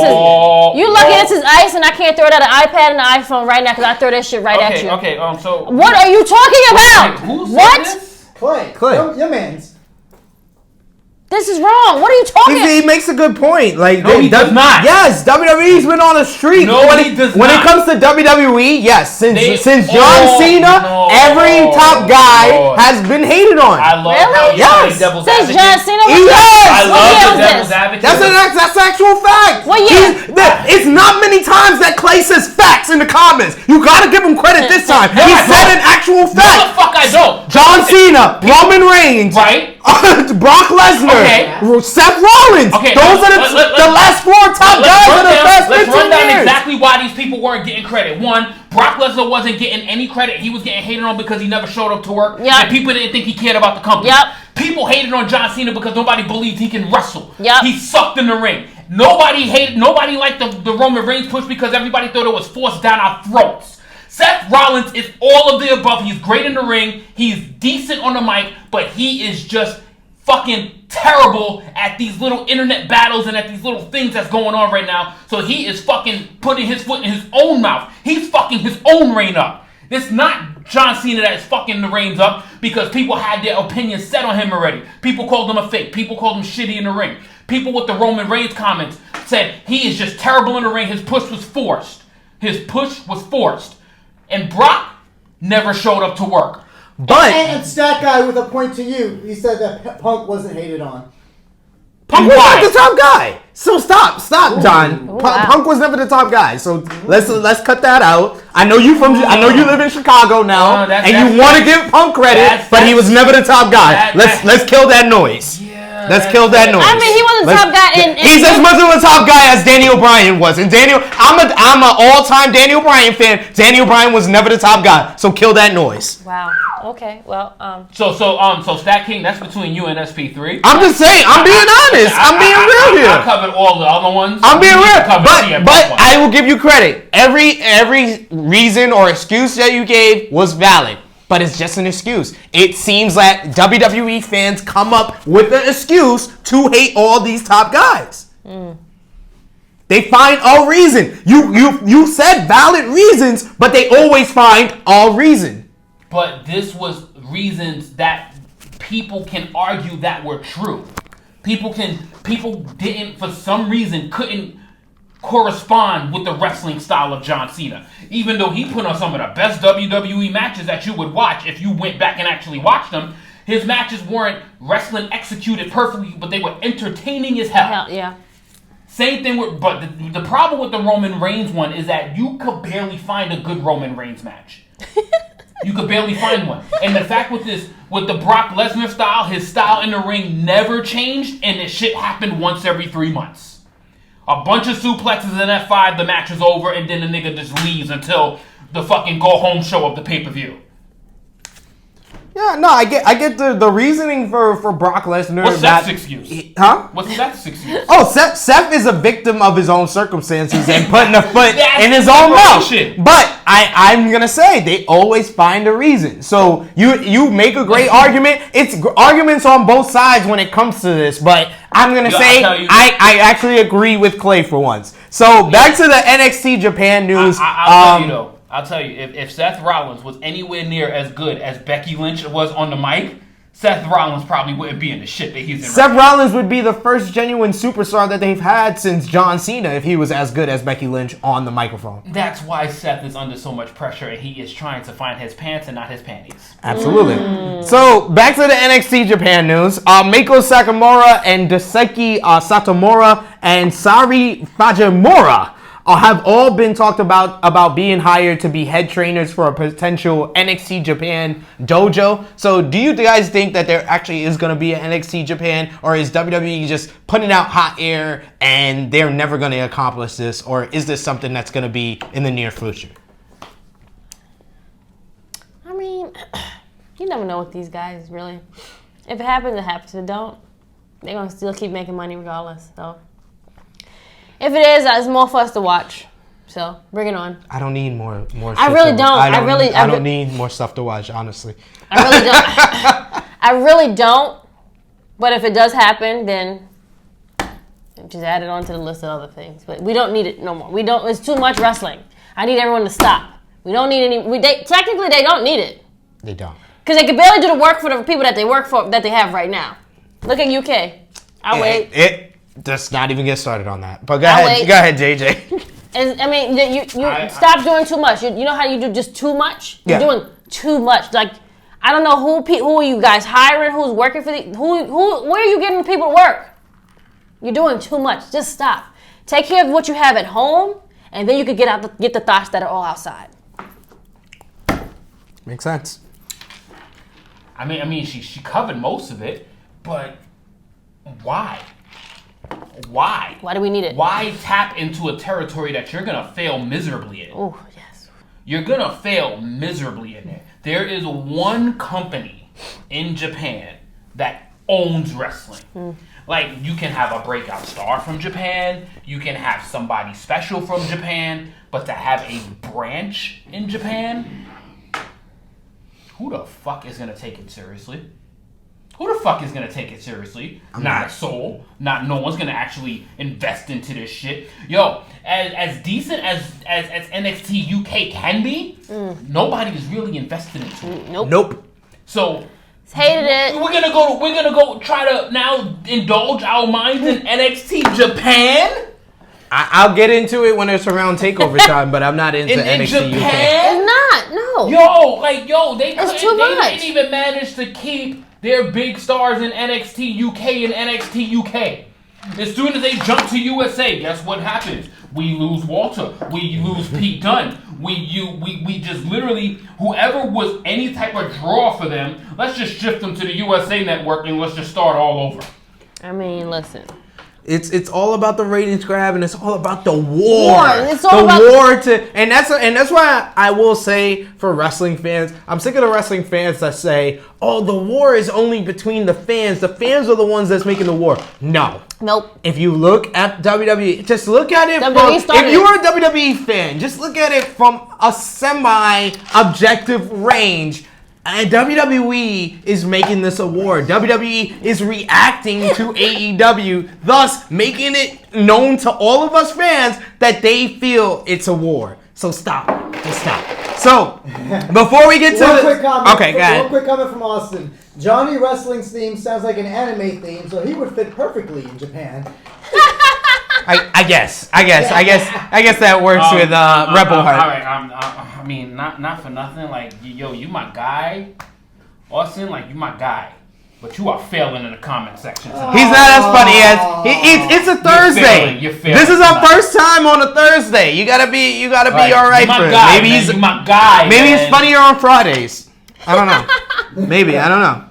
is ice, and I can't throw it at an iPad and an iPhone right now because I throw that shit right at you. Okay, so... What are you talking about? Who said what? This? Clay. Your man's. This is wrong. What are you talking about? He makes a good point. He does not. Yes, WWE's been on a streak. When it comes to WWE, yes, since John Cena, every top guy has been hated on. I love how you play devil's advocate. Since John Cena was I love the devil's advocate. That's actual fact. Well, yeah. It's not many times that Clay says facts in the comments. You gotta give him credit this time. He said an actual fact. No, the fuck I don't. John Cena, Roman Reigns, right? Brock Lesnar, Seth Rollins. Those are the last 4 top guys of the past 15 years. Let's run down exactly why these people weren't getting credit. One, Brock Lesnar wasn't getting any credit. He was getting hated on because he never showed up to work. Yep. And people didn't think he cared about the company. Yep. People hated on John Cena because nobody believed he can wrestle. Yep. He sucked in the ring. Nobody liked the Roman Reigns push because everybody thought it was forced down our throats. Seth Rollins is all of the above. He's great in the ring. He's decent on the mic, but he is just fucking terrible at these little internet battles and at these little things that's going on right now. So he is fucking putting his foot in his own mouth. He's fucking his own reign up. It's not John Cena that is fucking the reins up because people had their opinions set on him already. People called him a fake. People called him shitty in the ring. People with the Roman Reigns comments said he is just terrible in the ring. His push was forced. And Brock never showed up to work. But and Stat Guy with a point to you. He said that Punk wasn't hated on. Punk was not the top guy. So stop, John. Punk was never the top guy. So let's cut that out. I know you live in Chicago now, and you want to give Punk credit, but he was never the top guy. Let's kill that noise. Yeah, Let's kill that noise. I mean, he wasn't the top guy in He's as much of a top guy as Daniel Bryan was. And I'm an all-time Daniel Bryan fan. Daniel Bryan was never the top guy. So kill that noise. Wow. Okay. Well. So Stat King, that's between you and SP3. I'm just saying. I'm being honest. I'm being real here. I covered all the other ones. I'm being real. But I will give you credit. Every reason or excuse that you gave was valid. But it's just an excuse. It seems that WWE fans come up with an excuse to hate all these top guys. They find a reason. You said valid reasons, but they always find a reason. But this was reasons that people can argue that were true. People didn't, for some reason, couldn't correspond with the wrestling style of John Cena. Even though he put on some of the best WWE matches that you would watch if you went back and actually watched them, his matches weren't wrestling executed perfectly, but they were entertaining as hell. Yeah. Same thing with, but the problem with the Roman Reigns one is that you could barely find a good Roman Reigns match. You could barely find one. And the fact with the Brock Lesnar style, his style in the ring never changed, and this shit happened once every 3 months. A bunch of suplexes in F5, the match is over, and then the nigga just leaves until the fucking go-home show of the pay-per-view. Yeah, no, I get the reasoning for Brock Lesnar. What's Seth's excuse? Huh? What's Seth's excuse? Oh, Seth is a victim of his own circumstances and putting a foot in his own bullshit. mouth. Shit. But I'm gonna say they always find a reason. So you make a great argument. It's arguments on both sides when it comes to this. But I'm gonna say I actually agree with Clay for once. So back to the NXT Japan news. I'll tell you though. I'll tell you, if Seth Rollins was anywhere near as good as Becky Lynch was on the mic, Seth Rollins probably wouldn't be in the shit that he's in. Seth Rollins would be the first genuine superstar that they've had since John Cena if he was as good as Becky Lynch on the microphone. That's why Seth is under so much pressure and he is trying to find his pants and not his panties. Absolutely. So, back to the NXT Japan news. Meiko Sakamura and Daisuke Satomura and Sari Fajimura have all been talked about being hired to be head trainers for a potential NXT Japan dojo. So do you guys think that there actually is going to be an NXT Japan, or is WWE just putting out hot air and they're never going to accomplish this, or is this something that's going to be in the near future? I mean, you never know with these guys, really. If it happens, it happens. If it don't, they're going to still keep making money regardless. So if it is, it's more for us to watch. So bring it on. I don't need more. I really don't. I don't need more stuff to watch. Honestly, I really don't. I really don't. But if it does happen, then just add it onto the list of other things. But we don't need it no more. We don't. It's too much wrestling. I need everyone to stop. We don't need any. Technically, they don't need it. They don't. Because they can barely do the work for the people that they work for that they have right now. Look at UK. I'll wait. Let's not even get started on that. But go ahead, JJ. And I mean, you stop doing too much. You know how you do just too much? You're doing too much. Like, I don't know who are you guys hiring? Who's working for where are you getting people to work? You're doing too much. Just stop. Take care of what you have at home, and then you can get the thoughts that are all outside. Makes sense. I mean, she covered most of it, but why? Why? Why do we need it? Why tap into a territory that you're gonna fail miserably in? Oh, yes. You're gonna fail miserably in it. There is one company in Japan that owns wrestling. Like, you can have a breakout star from Japan, you can have somebody special from Japan, but to have a branch in Japan, who the fuck is gonna take it seriously? Who the fuck is gonna take it seriously? Not a soul. No one's gonna actually invest into this shit. Yo, as decent as NXT UK can be, nobody is really invested into it. Nope. So hated it. We're gonna go try to now indulge our minds in NXT Japan. I'll get into it when it's around takeover time, but I'm not into NXT Japan? UK. It's not. No. They didn't even manage to keep their big stars in NXT UK and NXT UK. As soon as they jump to USA, guess what happens? We lose Walter. We lose Pete Dunne. We just literally, whoever was any type of draw for them, let's just shift them to the USA Network and let's just start all over. I mean, listen. It's all about the ratings grab, and it's all about the war. It's all about and that's why I will say for wrestling fans, I'm sick of the wrestling fans that say, "Oh, the war is only between the fans. The fans are the ones that's making the war." No. Nope. If you look at WWE, just look at it WWE from, if you're a WWE fan, just look at it from a semi-objective range. And WWE is making this a war. WWE is reacting to AEW, thus making it known to all of us fans that they feel it's a war. So stop. Just stop. So, before we get to One quick comment. Okay, go ahead. One quick comment from Austin. Johnny Wrestling's theme sounds like an anime theme, so he would fit perfectly in Japan. I guess that works with Rebel Heart. All right, I mean, not for nothing. Like, yo, you my guy, Austin. Like, you my guy, but you are failing in the comment section tonight. He's not as funny as it's a Thursday. You're failing This is our tonight. first time on a Thursday. You gotta be all right you for my it. guy, Maybe man. he's You my guy. maybe man. he's funnier on Fridays. I don't know. Maybe I don't know.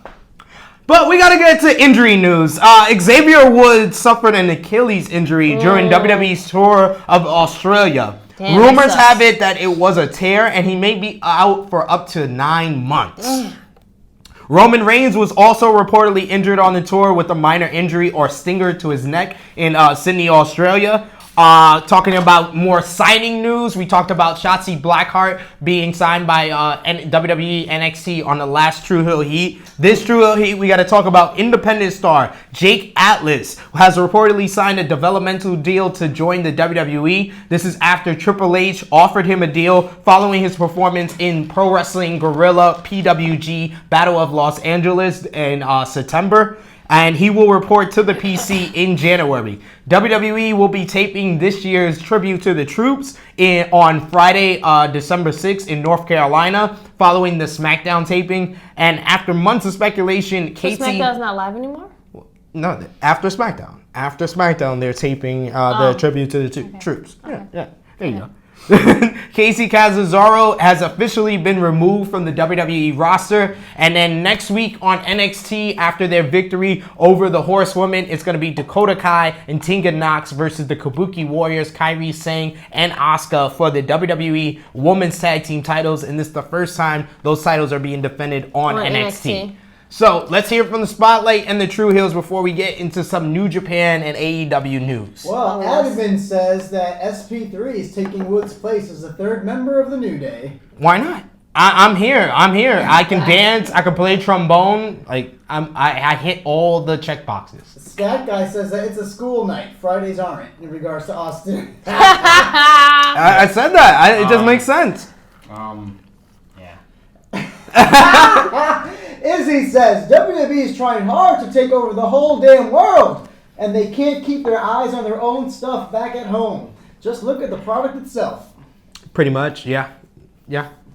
But we gotta get to injury news. Xavier Woods suffered an Achilles injury during WWE's tour of Australia. Damn, Rumors that sucks. have it that it was a tear, and he may be out for up to 9 months. Roman Reigns was also reportedly injured on the tour with a minor injury or stinger to his neck in Sydney, Australia. Talking about more signing news, we talked about Shotzi Blackheart being signed by WWE NXT on the last True Hill Heat. This True Hill Heat, we got to talk about independent star Jake Atlas, who has reportedly signed a developmental deal to join the WWE. This is after Triple H offered him a deal following his performance in Pro Wrestling Guerrilla PWG Battle of Los Angeles in September. And he will report to the PC in January. WWE will be taping this year's tribute to the troops on Friday, December 6th in North Carolina, following the SmackDown taping. And after months of speculation, So SmackDown's not live anymore? No, after SmackDown. After SmackDown, they're taping the tribute to the troops. Okay. Yeah, there you go. Casey Catanzaro has officially been removed from the WWE roster, and then next week on NXT, after their victory over the Horsewomen, it's going to be Dakota Kai and Tegan Nox versus the Kabuki Warriors, Kairi Sane and Asuka, for the WWE Women's Tag Team titles, and this is the first time those titles are being defended on NXT. So let's hear from the Spotlight and the True Heels before we get into some New Japan and AEW news. Well, Advin says that SP3 is taking Wood's place as the third member of the New Day. Why not? I'm here. I can dance. I can play trombone. Like I hit all the check boxes. Scat Guy says that it's a school night. Fridays aren't, in regards to Austin. I said that. It just makes sense. Yeah. Izzy says WWE is trying hard to take over the whole damn world, and they can't keep their eyes on their own stuff back at home. Just look at the product itself. Pretty much, yeah.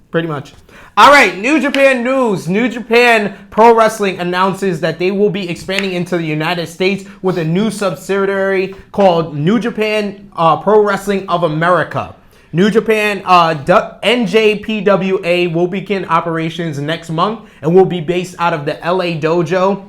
Pretty much. All right, New Japan news. New Japan Pro Wrestling announces that they will be expanding into the United States with a new subsidiary called New Japan Pro Wrestling of America. New Japan NJPWA will begin operations next month and will be based out of the LA Dojo,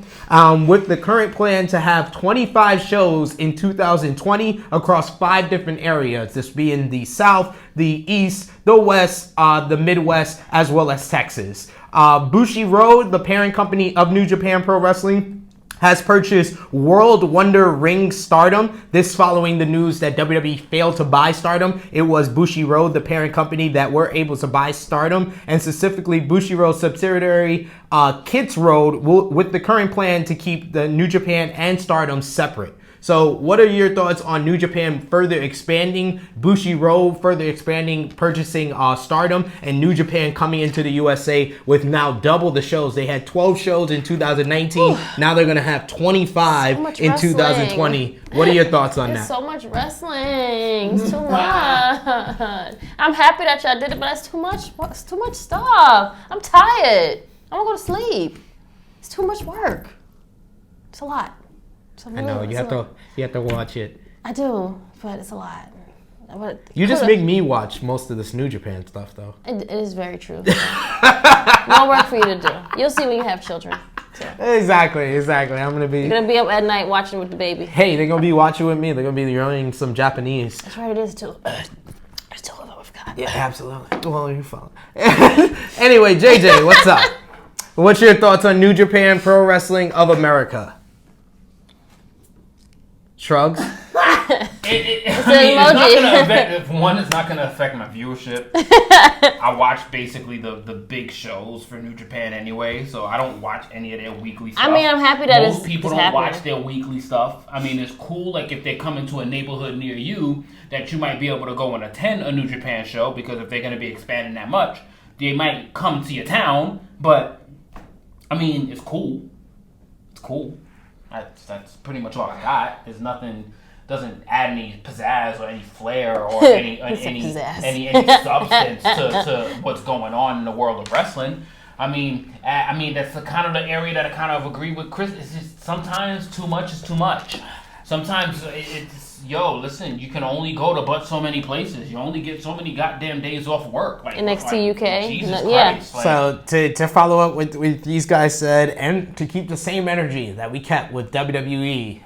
with the current plan to have 25 shows in 2020 across 5 different areas, this being the South, the East, the West, the Midwest, as well as Texas. Bushiroad, the parent company of New Japan Pro Wrestling, has purchased World Wonder Ring Stardom. This following the news that WWE failed to buy Stardom. It was Bushiroad, the parent company, that were able to buy Stardom, and specifically Bushiroad's subsidiary Kits Road, with the current plan to keep the New Japan and Stardom separate. So what are your thoughts on New Japan further expanding, Bushiroad further expanding, purchasing Stardom, and New Japan coming into the USA with now double the shows? They had 12 shows in 2019. Ooh. Now they're going to have 25 in wrestling. 2020. What are your thoughts on that? So much wrestling. It's too much. I'm happy that y'all did it, but it's too much. It's too much stuff. I'm tired. I'm going to go to sleep. It's too much work. It's a lot. I know, you have to watch it. I do, but it's a lot. But you just make me watch most of this New Japan stuff, though. It is very true. More work for you to do. You'll see when you have children. Exactly. I'm gonna be. You're gonna be up at night watching with the baby. Hey, they're gonna be watching with me. They're gonna be learning some Japanese. That's right, it is too. There's two of them, I forgot. Yeah, absolutely. Well, you're fine. Anyway, JJ, what's up? What's your thoughts on New Japan Pro Wrestling of America? Shrugs. It's not gonna affect. One, it's not gonna affect my viewership. I watch basically the big shows for New Japan anyway, so I don't watch any of their weekly stuff. I mean, I'm happy that most people don't happening. watch their weekly stuff. I mean, it's cool. Like if they come into a neighborhood near you, that you might be able to go and attend a New Japan show, because if they're gonna be expanding that much, they might come to your town. But I mean, it's cool. It's cool. That's pretty much all I got. There's nothing. Doesn't add any pizzazz or any flair or any substance to what's going on in the world of wrestling. I mean that's the kind of the area that I kind of agree with Chris. It's just sometimes too much is too much. Sometimes it's listen, you can only go to but so many places. You only get so many goddamn days off work. Like NXT UK. Jesus Yeah. Christ. Like, So to follow up with these guys said, and to keep the same energy that we kept with WWE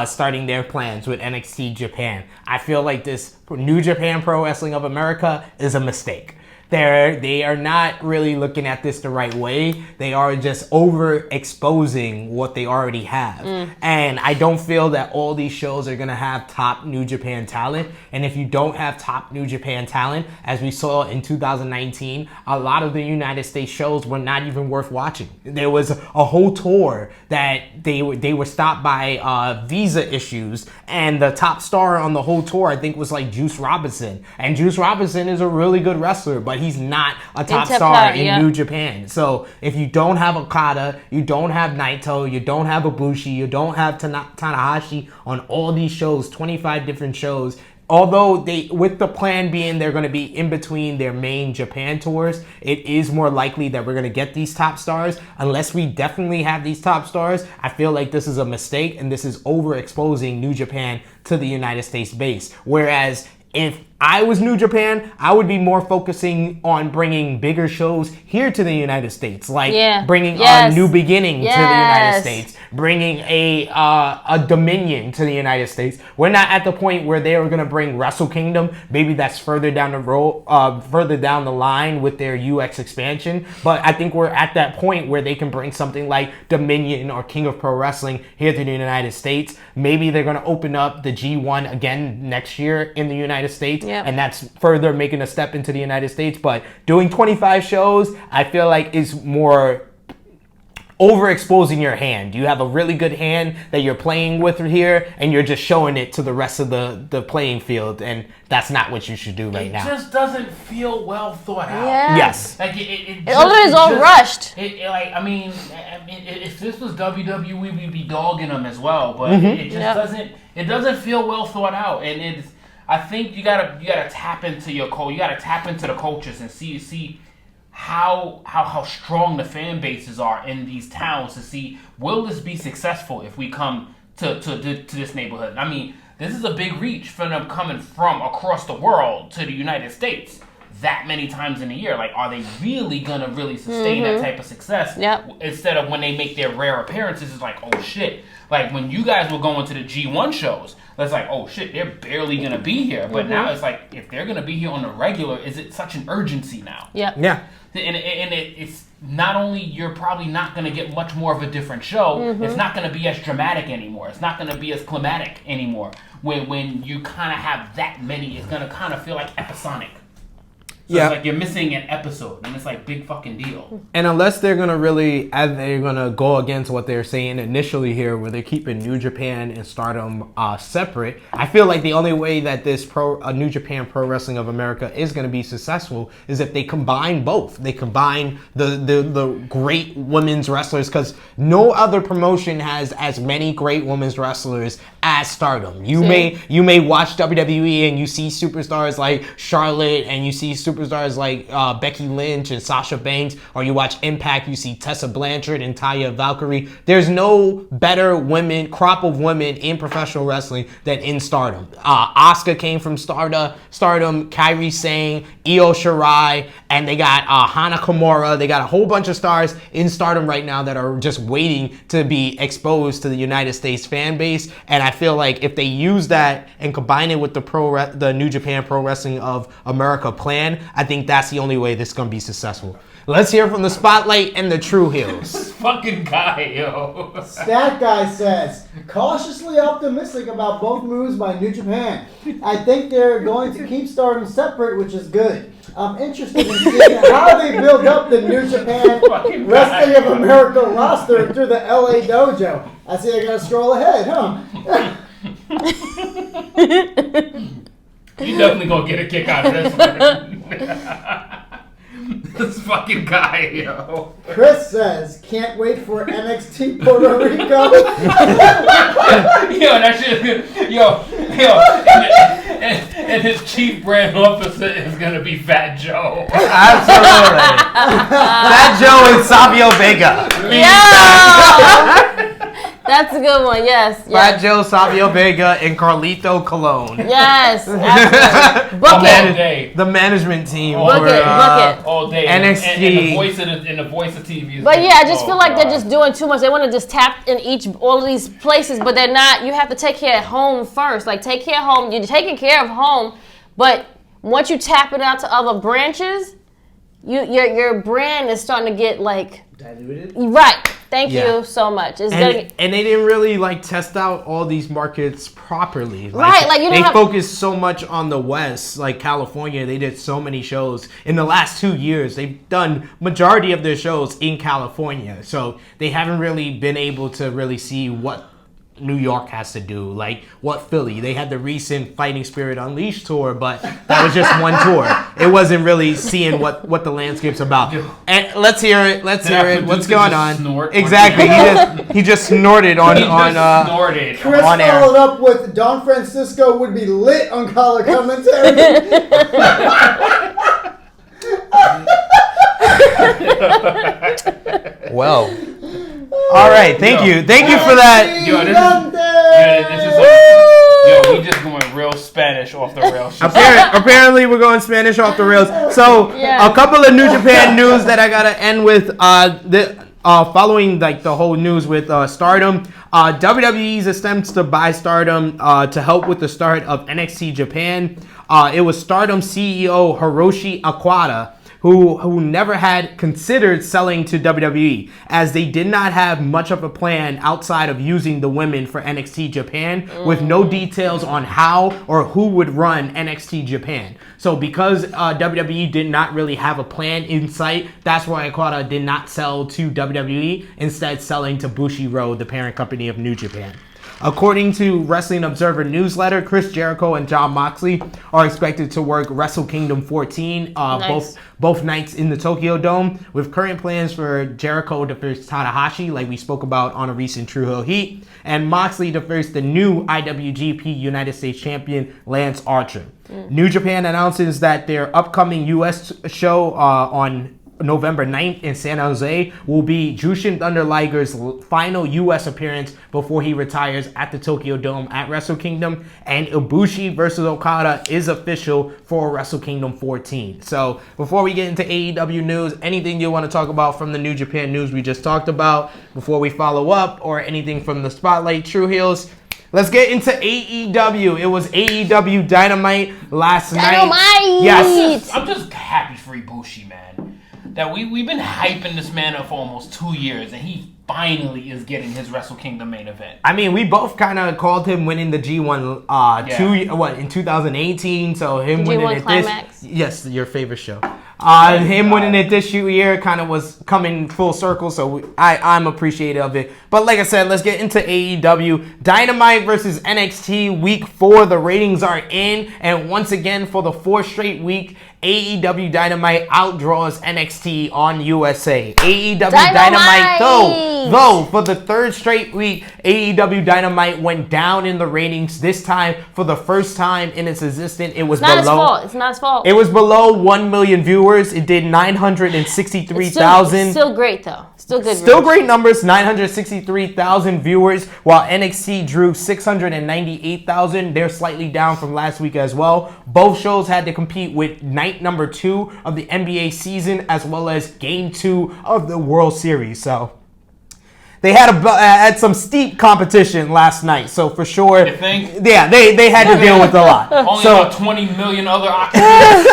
starting their plans with NXT Japan, I feel like this New Japan Pro Wrestling of America is a mistake. They are not really looking at this the right way. They are just overexposing what they already have. And I don't feel that all these shows are going to have top New Japan talent. And if you don't have top New Japan talent, as we saw in 2019, a lot of the United States shows were not even worth watching. There was a whole tour that they were stopped by visa issues. And the top star on the whole tour, I think, was like Juice Robinson. And Juice Robinson is a really good wrestler, but he's not a top star in New Japan. So if you don't have Okada, you don't have Naito, you don't have Ibushi, you don't have Tanahashi on all these shows, 25 different shows. Although with the plan being they're going to be in between their main Japan tours, it is more likely that we're going to get these top stars. Unless we definitely have these top stars, I feel like this is a mistake, and this is overexposing New Japan to the United States base. Whereas if I was New Japan, I would be more focusing on bringing bigger shows here to the United States, like bringing a New Beginning to the United States, bringing a Dominion to the United States. We're not at the point where they are going to bring Wrestle Kingdom. Maybe that's further down the road, further down the line with their UX expansion. But I think we're at that point where they can bring something like Dominion or King of Pro Wrestling here to the United States. Maybe they're going to open up the G1 again next year in the United States. Yep. And that's further making a step into the United States. But doing 25 shows, I feel like is more overexposing your hand. You have a really good hand that you're playing with here, and you're just showing it to the rest of the playing field, and that's not what you should do right now. It just doesn't feel well thought out. Yeah. Yes. Like it's all rushed. I mean, if this was WWE, we'd be dogging them as well, but it just doesn't feel well thought out, and I think you gotta tap into you gotta tap into the cultures and see how strong the fan bases are in these towns to see, will this be successful if we come to this neighborhood? I mean, this is a big reach for them coming from across the world to the United States that many times in a year. Like, are they really gonna sustain that type of success? Yep. Instead of when they make their rare appearances, it's like, oh shit. Like when you guys were going to the G1 shows, it's like, oh shit, they're barely gonna be here. But now it's like, if they're gonna be here on the regular, is it such an urgency now? Yeah. Yeah. And it's not only you're probably not going to get much more of a different show, it's not going to be as dramatic anymore. It's not going to be as climatic anymore. When you kind of have that many, it's going to kind of feel like episodic. So it's like you're missing an episode, and it's like big fucking deal. And unless they're gonna go against what they're saying initially here, where they're keeping New Japan and Stardom separate, I feel like the only way that this New Japan Pro Wrestling of America is gonna be successful is if they combine both. They combine the great women's wrestlers, because no other promotion has as many great women's wrestlers as Stardom. You may watch WWE and you see superstars like Charlotte, and you see superstars like Becky Lynch and Sasha Banks, or you watch Impact, you see Tessa Blanchard and Taya Valkyrie. There's no better crop of women in professional wrestling than in Stardom. Asuka came from Stardom, Kairi Sane, Io Shirai, and they got Hana Kimura. They got a whole bunch of stars in Stardom right now that are just waiting to be exposed to the United States fan base. And I feel like if they use that and combine it with the New Japan Pro Wrestling of America plan, I think that's the only way this is going to be successful. Let's hear from the Spotlight and the True Heels. This fucking guy, yo. Stat Guy says, cautiously optimistic about both moves by New Japan. I think they're going to keep Stardom separate, which is good. I'm interested in seeing how they build up the New Japan Wrestling of America roster through the LA dojo. I see I gotta scroll ahead, huh? You definitely gonna get a kick out of this one. This fucking guy, yo. Chris says, can't wait for NXT Puerto Rico. Yo, that shit, and his chief brand officer is gonna be Fat Joe. Absolutely. Fat Joe and Savio Vega. Yeah. That's a good one. Yes. Fat Joe, Savio Vega, and Carlito Colon. Yes. Absolutely. Book it. The management team. Book it. All day. NXT. And the voice of TV. But yeah, I just feel like they're just doing too much. They want to just tap in all of these places, but they're not. You have to take care of home first. Like, take care of home. You're taking care of home, but once you tap it out to other branches, your brand is starting to get like diluted. Right. Thank you so much. And they didn't really test out all these markets properly. Right, they focused so much on the West, like California. They did so many shows in the last 2 years. They've done majority of their shows in California, so they haven't really been able to really see what New York has to do, like what Philly. They had the recent Fighting Spirit Unleashed tour, but that was just one tour. It wasn't really seeing what the landscape's about. And let's hear it. What's going on? Exactly. He just snorted on snorted. Chris on air. Followed up with Don Francisco would be lit on color commentary. Well. All right, thank you for that. We just going real Spanish off the rails. Apparently, we're going Spanish off the rails. So, a couple of New Japan news that I gotta end with. Following the whole news with Stardom, WWE's attempts to buy Stardom to help with the start of NXT Japan. It was Stardom CEO Hiroshi Akawada who never had considered selling to WWE, as they did not have much of a plan outside of using the women for NXT Japan, with no details on how or who would run NXT Japan. So because WWE did not really have a plan in sight, that's why Akawada did not sell to WWE, instead selling to Bushiroad, the parent company of New Japan. According to Wrestling Observer newsletter, Chris Jericho and Jon Moxley are expected to work Wrestle Kingdom 14, both nights in the Tokyo Dome, with current plans for Jericho to face Tanahashi, like we spoke about on a recent True Hill Heat, and Moxley to face the new IWGP United States Champion Lance Archer. New Japan announces that their upcoming U.S. show on November 9th in San Jose will be Jushin Thunder Liger's final U.S. appearance before he retires at the Tokyo Dome at Wrestle Kingdom, and Ibushi versus Okada is official for Wrestle Kingdom 14. So before we get into AEW news, anything you want to talk about from the New Japan news we just talked about before we follow up, or anything from the Spotlight True Heels? Let's get into AEW. It was AEW Dynamite last night. Yes. I'm just happy for Ibushi, man. That we've been hyping this man up for almost 2 years, and he finally is getting his Wrestle Kingdom main event. I mean, we both kind of called him winning the G1 in 2018. So him winning it Climax. Yes, your favorite show. Him winning it this year kind of was coming full circle, so I'm appreciative of it. But like I said, let's get into AEW. Dynamite versus NXT Week 4. The ratings are in, and once again, for the 4th straight week, AEW Dynamite outdraws NXT on USA. AEW Dynamite though, for the 3rd straight week, AEW Dynamite went down in the ratings. This time, for the first time in its existence, it was It's not his fault. It was below 1 million viewers viewers. It did 963,000. Still great though. Still good. Still great numbers, 963,000 viewers, while NXT drew 698,000. They're slightly down from last week as well. Both shows had to compete with night number 2 of the NBA season as well as game 2 of the World Series. So they had some steep competition last night, so for sure. You think? Yeah, they had to deal with a lot. Only So about 20 million other occupants.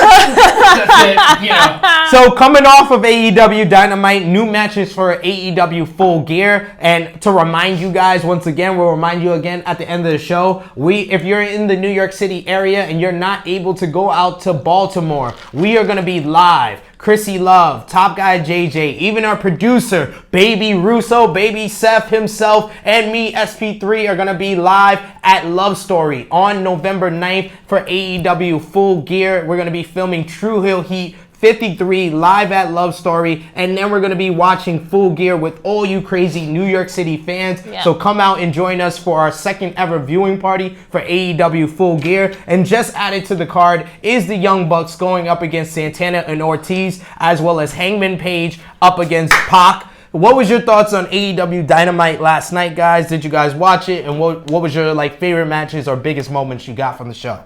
That's it, you know. So coming off of AEW Dynamite, new matches for AEW Full Gear, and to remind you guys once again, we'll remind you again at the end of the show, if you're in the New York City area and you're not able to go out to Baltimore, we are going to be live. Krssi Luv, Top Guy JJ, even our producer, Baby Russo, Baby Seth himself, and me, SP3, are going to be live at Love Story on November 9th for AEW Full Gear. We're going to be filming True Hill Heat 53 live at Love Story, and then we're going to be watching Full Gear with all you crazy New York City fans. Yeah. So come out and join us for our second ever viewing party for AEW Full Gear. And just added to the card is the Young Bucks going up against Santana and Ortiz, as well as Hangman Page up against Pac. What was your thoughts on AEW Dynamite last night, guys? Did you guys watch it? And what was your favorite matches or biggest moments you got from the show?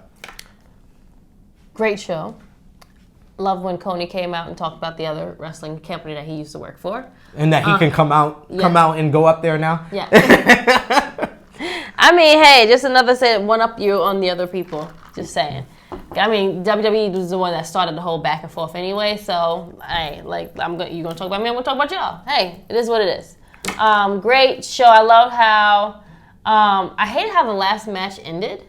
Great show. Love when Coney came out and talked about the other wrestling company that he used to work for. And that he can come out and go up there now? Yeah. I mean, hey, just another one up you on the other people. Just saying. I mean, WWE was the one that started the whole back and forth anyway. So, hey, you gonna talk about me? I'm gonna talk about y'all. Hey, it is what it is. Great show. I love how. I hate how the last match ended.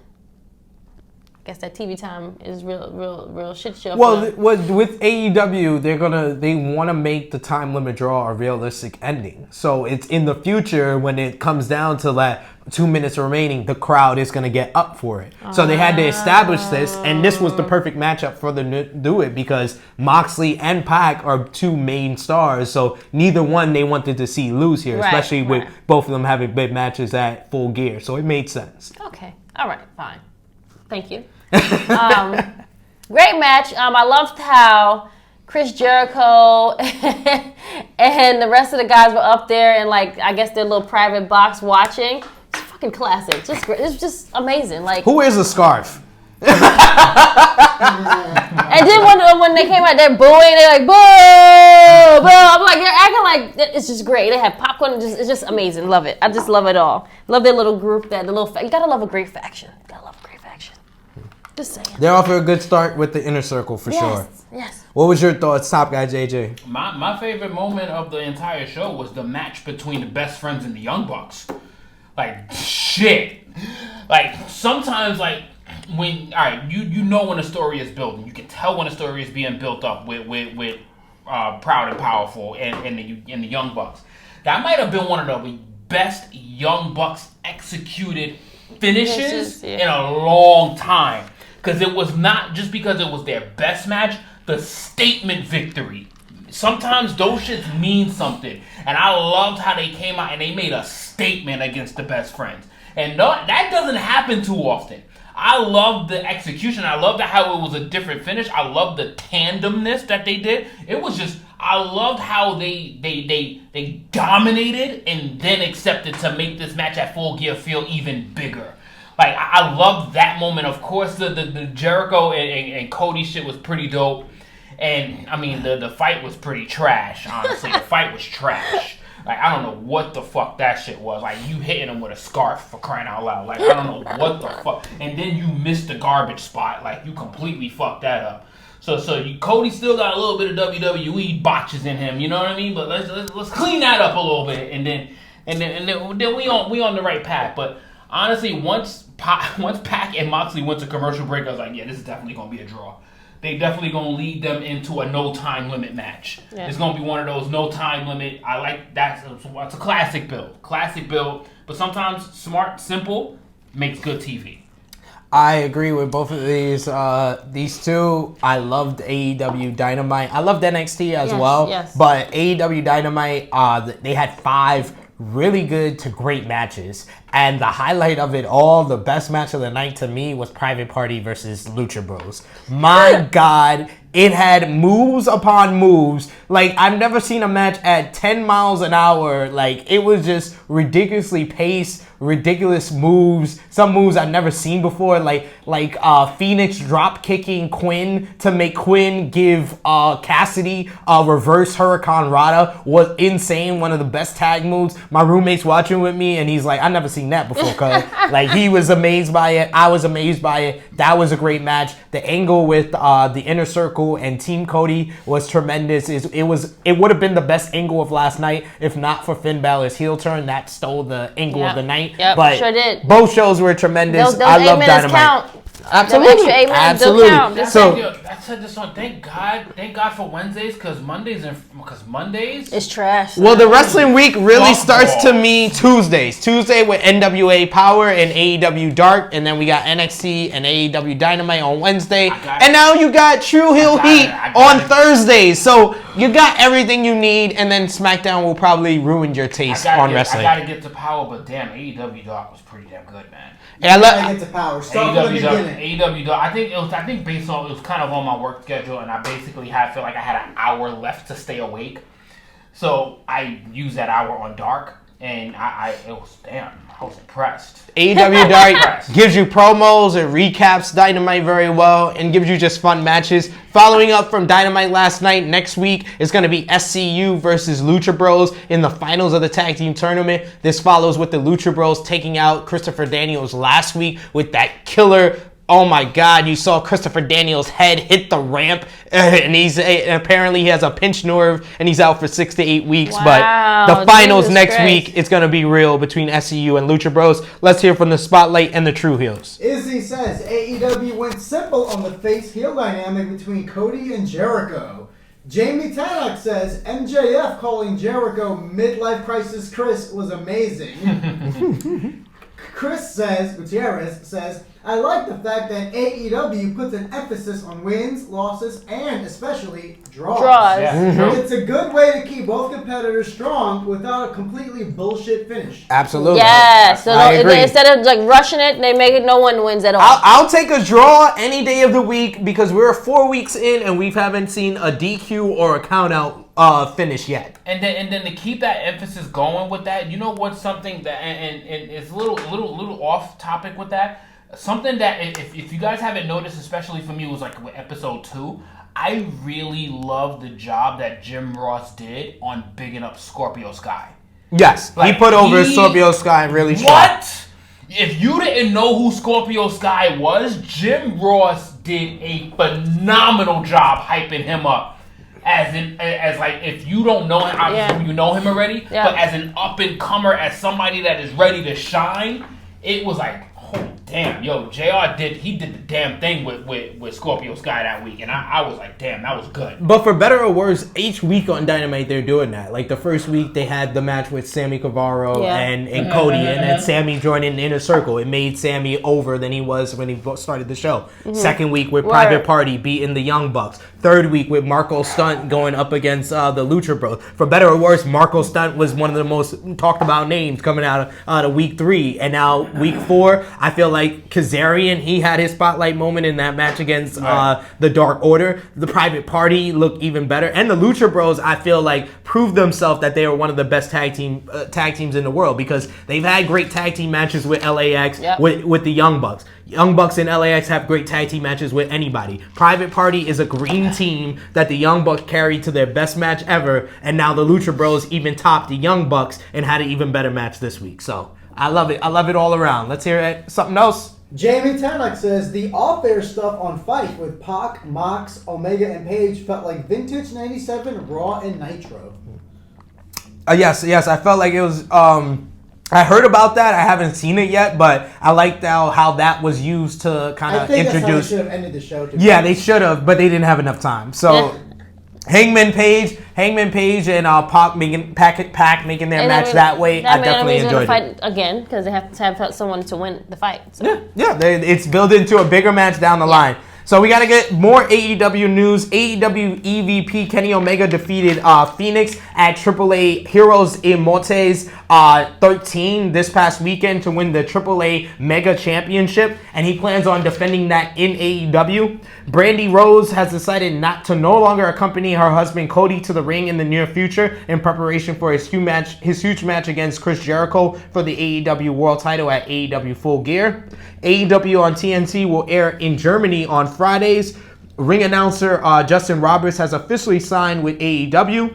I guess that TV time is real shit show. Well, with AEW, they want to make the time limit draw a realistic ending. So it's in the future when it comes down to that 2 minutes remaining, the crowd is going to get up for it. So they had to establish this, and this was the perfect matchup for them to do it because Moxley and Pac are two main stars. So neither one they wanted to see lose here, especially with both of them having big matches at Full Gear. So it made sense. Okay. All right. Fine. Thank you. Great match. I loved how Chris Jericho and the rest of the guys were up there and I guess their little private box watching. It's fucking classic. Just great. It's just amazing. Who wears a scarf? And then when they came out, they're booing. They're like, boo, boo. I'm like, they're acting like it's just great. They have popcorn. It's just amazing. Love it. I just love it all. Love their little group. You gotta love a great faction. Just saying. They're off to a good start with the Inner Circle for sure. Yes. What was your thoughts, Top Guy JJ? My favorite moment of the entire show was the match between the Best Friends and the Young Bucks. Shit. Sometimes when you know when a story is building, you can tell when a story is being built up with Proud and Powerful and the Young Bucks. That might have been one of the best Young Bucks executed finishes in a long time. Because it was not just because it was their best match, the statement victory. Sometimes those shits mean something. And I loved how they came out and they made a statement against the Best Friends. And that doesn't happen too often. I love the execution. I love how it was a different finish. I love the tandemness that they did. It was just, I loved how they dominated and then accepted to make this match at Full Gear feel even bigger. I loved that moment. Of course, the Jericho and Cody shit was pretty dope. And, I mean, the fight was pretty trash, honestly. The fight was trash. I don't know what the fuck that shit was. You hitting him with a scarf for crying out loud. I don't know what the fuck. And then you missed the garbage spot. You completely fucked that up. So Cody still got a little bit of WWE botches in him, you know what I mean? But let's clean that up a little bit, and then we on the right path. But honestly, once Pac and Moxley went to commercial break, I was like, yeah, this is definitely gonna be a draw. They definitely gonna lead them into a no time limit match. Yeah. It's gonna be one of those no time limit. I like that. It's a classic build, but sometimes smart, simple makes good TV. I agree with both of these two. I loved AEW Dynamite. I loved NXT as well. Yes. But AEW Dynamite, they had 5 really good to great matches. And the highlight of it all, the best match of the night to me, was Private Party versus Lucha Bros. My God, it had moves upon moves. Like, I've never seen a match at 10 miles an hour. Like, it was just ridiculously paced, ridiculous moves. Some moves I've never seen before, like Phoenix drop kicking Quinn to make Quinn give Cassidy a reverse Hurricane Rana was insane. One of the best tag moves. My roommate's watching with me, and he's like, "I've never seen that before." Cause like, he was amazed by it. I was amazed by it. That was a great match. The angle with the Inner Circle and Team Cody was tremendous. It would have been the best angle of last night if not for Finn Balor's heel turn. That stole the angle of the night. Yep, but sure did. Both shows were tremendous. Those I love 8 minutes Dynamite. count. Absolutely. Them extra 8 minutes Absolutely. don't count. So I said this on. Thank God for Wednesdays, because Mondays It's trash. well, the wrestling week really starts to Softball. me Tuesdays. Tuesday with NWA Power and AEW Dark, and then we got NXT and AEW Dynamite on Wednesday, and now you got True Hill Heat on Thursdays. So you got everything you need, and then SmackDown will probably ruin your taste on wrestling. I gotta get to Power, but damn, AEW Dark was pretty damn good, man. And Gotta get to Power. Start from the beginning. AEW Dark. I think based on, it was kind of on my work schedule, and I basically feel like I had an hour left to stay awake, so I used that hour on Dark, and I was impressed. AEW Dark gives you promos, it recaps Dynamite very well, and gives you just fun matches. Following up from Dynamite last night, next week is going to be SCU versus Lucha Bros in the finals of the tag team tournament. This follows with the Lucha Bros taking out Christopher Daniels last week with that killer. Oh my God, you saw Christopher Daniels' head hit the ramp, and apparently he has a pinched nerve, and he's out for 6 to 8 weeks. Wow, But the finals Jesus next Christ. week, it's going to be real between SCU and Lucha Bros. Let's hear from the Spotlight and the True Heels. Izzy says AEW went simple on the face-heel dynamic between Cody and Jericho. Jamie Tannock says MJF calling Jericho midlife crisis Chris was amazing. Gutierrez says, I like the fact that AEW puts an emphasis on wins, losses, and especially draws. Yeah. It's a good way to keep both competitors strong without a completely bullshit finish. Absolutely. Yeah, so I agree. instead of like rushing it, they make it no one wins at all. I'll take a draw any day of the week because we're 4 weeks in and we haven't seen a DQ or a count out finish yet. And then to keep that emphasis going with that, you know what's something that and it's a little off topic with that. Something that if you guys haven't noticed, especially for me, was like with episode 2. I really love the job that Jim Ross did on bigging up Scorpio Sky. Yes, Like, he put over Scorpio Sky really strong. What? If you didn't know who Scorpio Sky was, Jim Ross did a phenomenal job hyping him up. As like, if you don't know him, obviously you know him already, but as an up and comer, as somebody that is ready to shine, it was like, oh damn, yo, JR did the damn thing with Scorpio Sky that week, and I was like, damn, that was good. But for better or worse, each week on Dynamite they're doing that. Like the first week they had the match with Sammy Guevara and Cody, and then Sammy joined in the Inner Circle. It made Sammy over than he was when he started the show. Second week with Private Party beating the Young Bucks. Third week with Marco Stunt going up against the Lucha Bros. For better or worse, Marco Stunt was one of the most talked about names coming out of week 3, and now week 4, I feel like Kazarian, he had his spotlight moment in that match against the Dark Order. The Private Party looked even better, and the Lucha Bros, I feel like, proved themselves that they are one of the best tag teams in the world, because they've had great tag team matches with LAX, with the Young Bucks. Young Bucks and LAX have great tag team matches with anybody. Private Party is a green team that the Young Bucks carried to their best match ever, and now the Lucha Bros even topped the Young Bucks and had an even better match this week. So I love it. I love it all around. Let's hear it. Something else. Jamie Tannock says the off-air stuff on Fight with Pac, Mox, Omega, and Paige felt like vintage '97 Raw and Nitro. Yes. I felt like it was. I heard about that. I haven't seen it yet, but I liked how that was used to kind of introduce. That's how they should have ended the show. Yeah, they should have, but they didn't have enough time. So Hangman Page, and Pac making their match that way. I definitely enjoyed it. Fight again because they have to have someone to win the fight. So. Yeah, it's built into a bigger match down the line. So we got to get more AEW news. AEW EVP Kenny Omega defeated Phoenix at AAA Heroes Immortes. 13 this past weekend to win the AAA Mega Championship, and he plans on defending that in AEW. Brandy Rose has decided not to no longer accompany her husband Cody to the ring in the near future in preparation for his huge match against Chris Jericho for the AEW World Title at AEW Full Gear. AEW on TNT will air in Germany on Fridays. Ring announcer Justin Roberts has officially signed with AEW.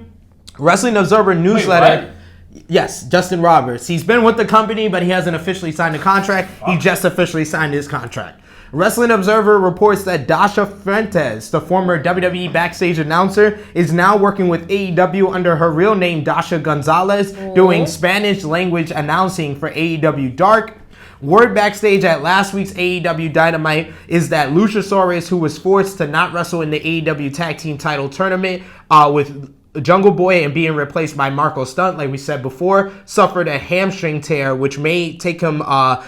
Wrestling Observer newsletter. Wait, yes, Justin Roberts. He's been with the company, but he hasn't officially signed a contract. He just officially signed his contract. Wrestling Observer reports that Dasha Fuentes, the former WWE backstage announcer, is now working with AEW under her real name, Dasha Gonzalez, doing Spanish language announcing for AEW Dark. Word backstage at last week's AEW Dynamite is that Luchasaurus, who was forced to not wrestle in the AEW Tag Team title tournament with Jungle Boy and being replaced by Marco Stunt, like we said before, suffered a hamstring tear, which may take him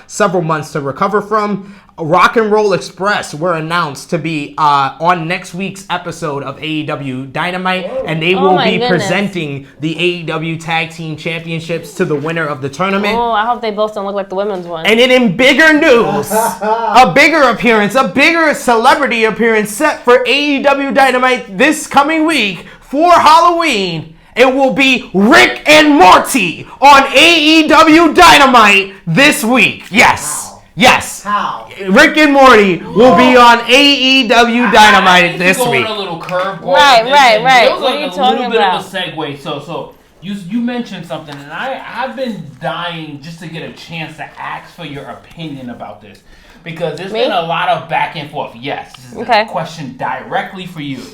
several months to recover from. Rock and Roll Express were announced to be on next week's episode of AEW Dynamite, and they will be presenting the AEW Tag Team Championships to the winner of the tournament. Oh, I hope they both don't look like the women's one. And then in bigger news, a bigger celebrity appearance set for AEW Dynamite this coming week for Halloween. It will be Rick and Morty on AEW Dynamite this week. Yes. Wow. Yes. How? Rick and Morty will be on AEW Dynamite this week. A little curveball. Right. It was What are you talking about? A little bit of a segue. So you mentioned something, and I've been dying just to get a chance to ask for your opinion about this, because there's been a lot of back and forth. Yes. This is a question directly for you.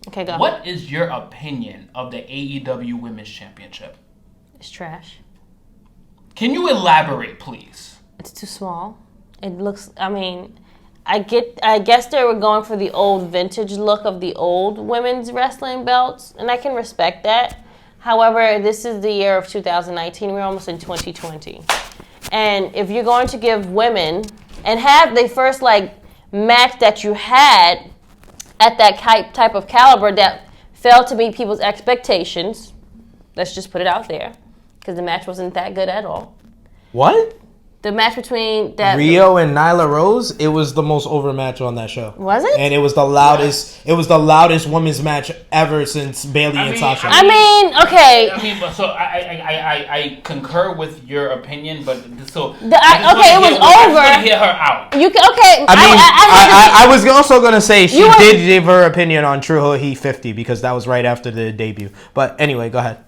Okay, go. What is your opinion of the AEW Women's Championship? It's trash. Can you elaborate, please? It's too small. It looks, I guess they were going for the old vintage look of the old women's wrestling belts, and I can respect that. However, this is the year of 2019. We're almost in 2020. And if you're going to give women, and have the first match that you had at that type of caliber that failed to meet people's expectations, let's just put it out there, because the match wasn't that good at all. What? The match between Rio and Nyla Rose, it was the most over match on that show. Was it? And it was the loudest. It was the loudest women's match ever since Bayley and Sasha. Okay. I concur with your opinion, but it was over. I hear her out. You can, okay. I was also gonna say she did give her opinion on True Heat 50 because that was right after the debut. But anyway, go ahead.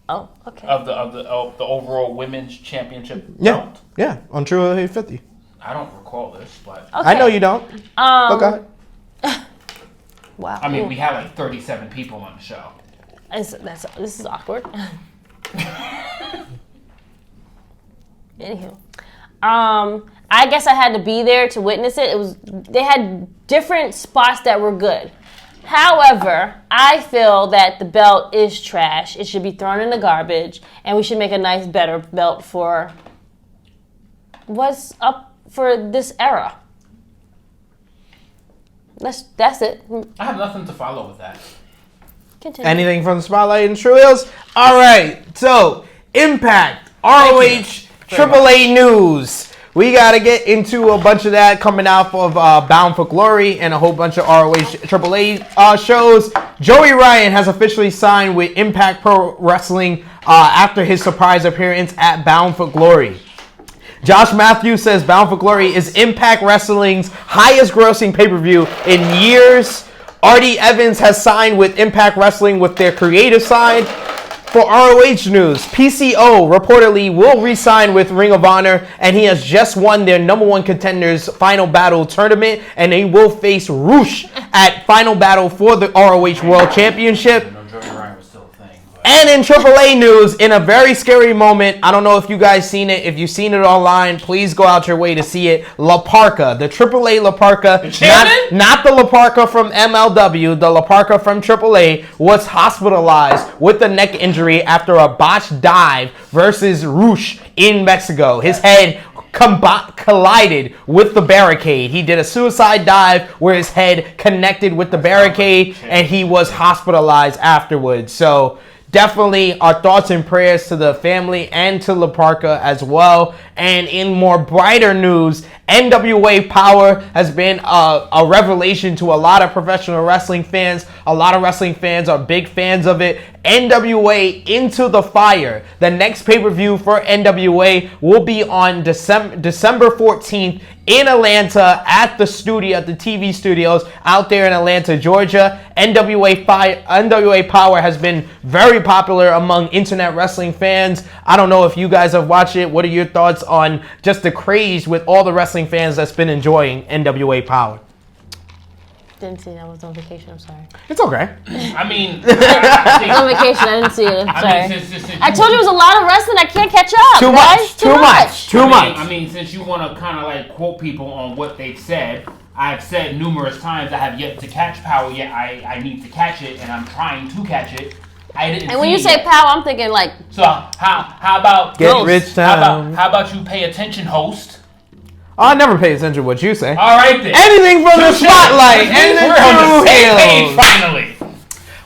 Oh, okay. Of the overall women's championship belt? Yeah, on True Heat 50. I don't recall this, but okay. I know you don't. But go ahead. Wow. We had 37 people on the show. This is awkward. Anywho, I guess I had to be there to witness it. They had different spots that were good. However, I feel that the belt is trash. It should be thrown in the garbage, and we should make a nice, better belt for what's up for this era. That's it. I have nothing to follow with that. Continue. Anything from the Spotlight and True Heels? All right, so Impact, ROH, AAA news. We got to get into a bunch of that coming out of Bound for Glory and a whole bunch of ROH AAA shows. Joey Ryan has officially signed with Impact Pro Wrestling after his surprise appearance at Bound for Glory. Josh Matthews says Bound for Glory is Impact Wrestling's highest grossing pay-per-view in years. Artie Evans has signed with Impact Wrestling with their creative side. For ROH news, PCO reportedly will re-sign with Ring of Honor, and he has just won their number one contenders Final Battle tournament, and he will face Roosh at Final Battle for the ROH World Championship. And in AAA news, in a very scary moment, I don't know if you guys seen it. If you've seen it online, please go out your way to see it. La Parka, the AAA La Parka, not the La Parka from MLW, the La Parka from AAA, was hospitalized with a neck injury after a botched dive versus Roosh in Mexico. His head collided with the barricade. He did a suicide dive where his head connected with the barricade, and he was hospitalized afterwards. So definitely our thoughts and prayers to the family and to La Parka as well. And in more brighter news, NWA Power has been a revelation to a lot of professional wrestling fans. A lot of wrestling fans are big fans of it. NWA Into the Fire. The next pay-per-view for NWA will be on December 14th in Atlanta at the TV studios out there in Atlanta, Georgia. NWA Power has been very popular among internet wrestling fans. I don't know if you guys have watched it. What are your thoughts on just the craze with all the wrestling fans that's been enjoying NWA Power? Didn't see it. I was on vacation. I'm sorry. It's okay. I mean, I was on vacation. I didn't see it. I'm sorry. I told you it was a lot of wrestling. I can't catch up. Too much. I mean, since you want to kind of like quote people on what they've said, I've said numerous times I have yet to catch Power. Yet I need to catch it, and I'm trying to catch it. I didn't. And when you say Power, I'm thinking like. So how about Get Rich Town? How about you pay attention, host? I never pay attention to what you say. All right then. Anything from the spotlight and the We're on the same page True finally.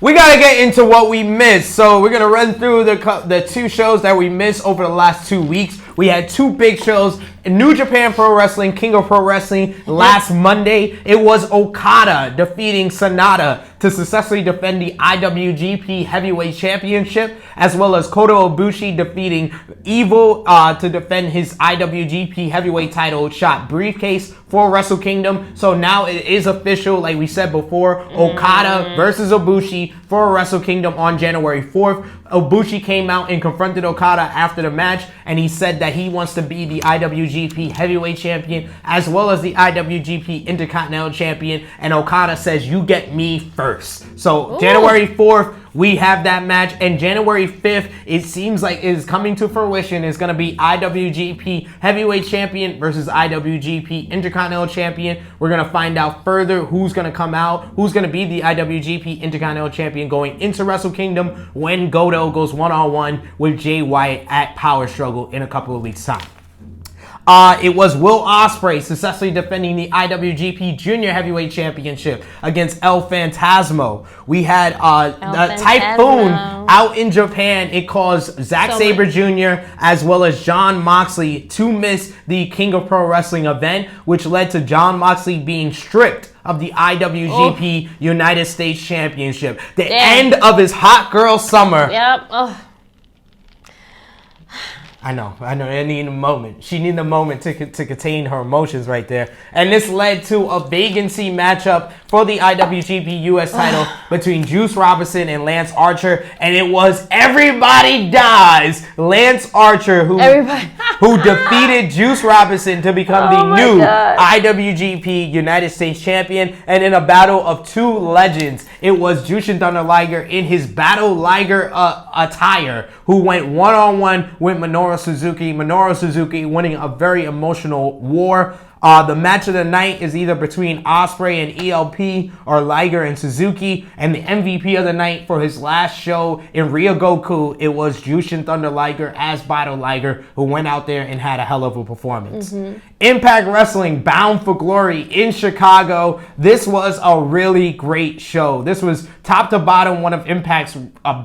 We gotta get into what we missed. So we're gonna run through the two shows that we missed over the last 2 weeks. We had two big shows. New Japan Pro Wrestling, King of Pro Wrestling, last Monday. It was Okada defeating Sonata to successfully defend the IWGP Heavyweight Championship, as well as Kota Ibushi defeating Evil to defend his IWGP Heavyweight title shot briefcase for Wrestle Kingdom. So now it is official, like we said before, Okada versus Ibushi for Wrestle Kingdom on January 4th. Ibushi came out and confronted Okada after the match, and he said that he wants to be the IWGP Heavyweight Champion as well as the IWGP Intercontinental Champion, and Okada says, you get me first. So January 4th, we have that match, and January 5th, it seems like it is coming to fruition. It's going to be IWGP Heavyweight Champion versus IWGP Intercontinental Champion. We're going to find out further who's going to come out, who's going to be the IWGP Intercontinental Champion going into Wrestle Kingdom when Goto goes one-on-one with Jay White at Power Struggle in a couple of weeks' time. It was Will Ospreay successfully defending the IWGP Junior Heavyweight Championship against El Phantasmo. We had the Typhoon out in Japan. It caused Zack Sabre Jr. as well as Jon Moxley to miss the King of Pro Wrestling event, which led to Jon Moxley being stripped of the IWGP United States Championship. The end of his hot girl summer. Yep. I know. I need a moment. She needed a moment to contain her emotions right there. And this led to a vacancy matchup for the IWGP US title between Juice Robinson and Lance Archer. And it was Everybody Dies. Lance Archer, who defeated Juice Robinson to become the new IWGP United States Champion. And in a battle of two legends, it was Jushin Thunder Liger in his Battle Liger attire, who went one-on-one with Minoru Suzuki winning a very emotional war. The match of the night is either between Ospreay and ELP or Liger and Suzuki. And the MVP of the night for his last show in Ryogoku, it was Jushin Thunder Liger as Battle Liger, who went out there and had a hell of a performance. Impact Wrestling Bound for Glory in Chicago. This was a really great show. This was top to bottom one of Impact's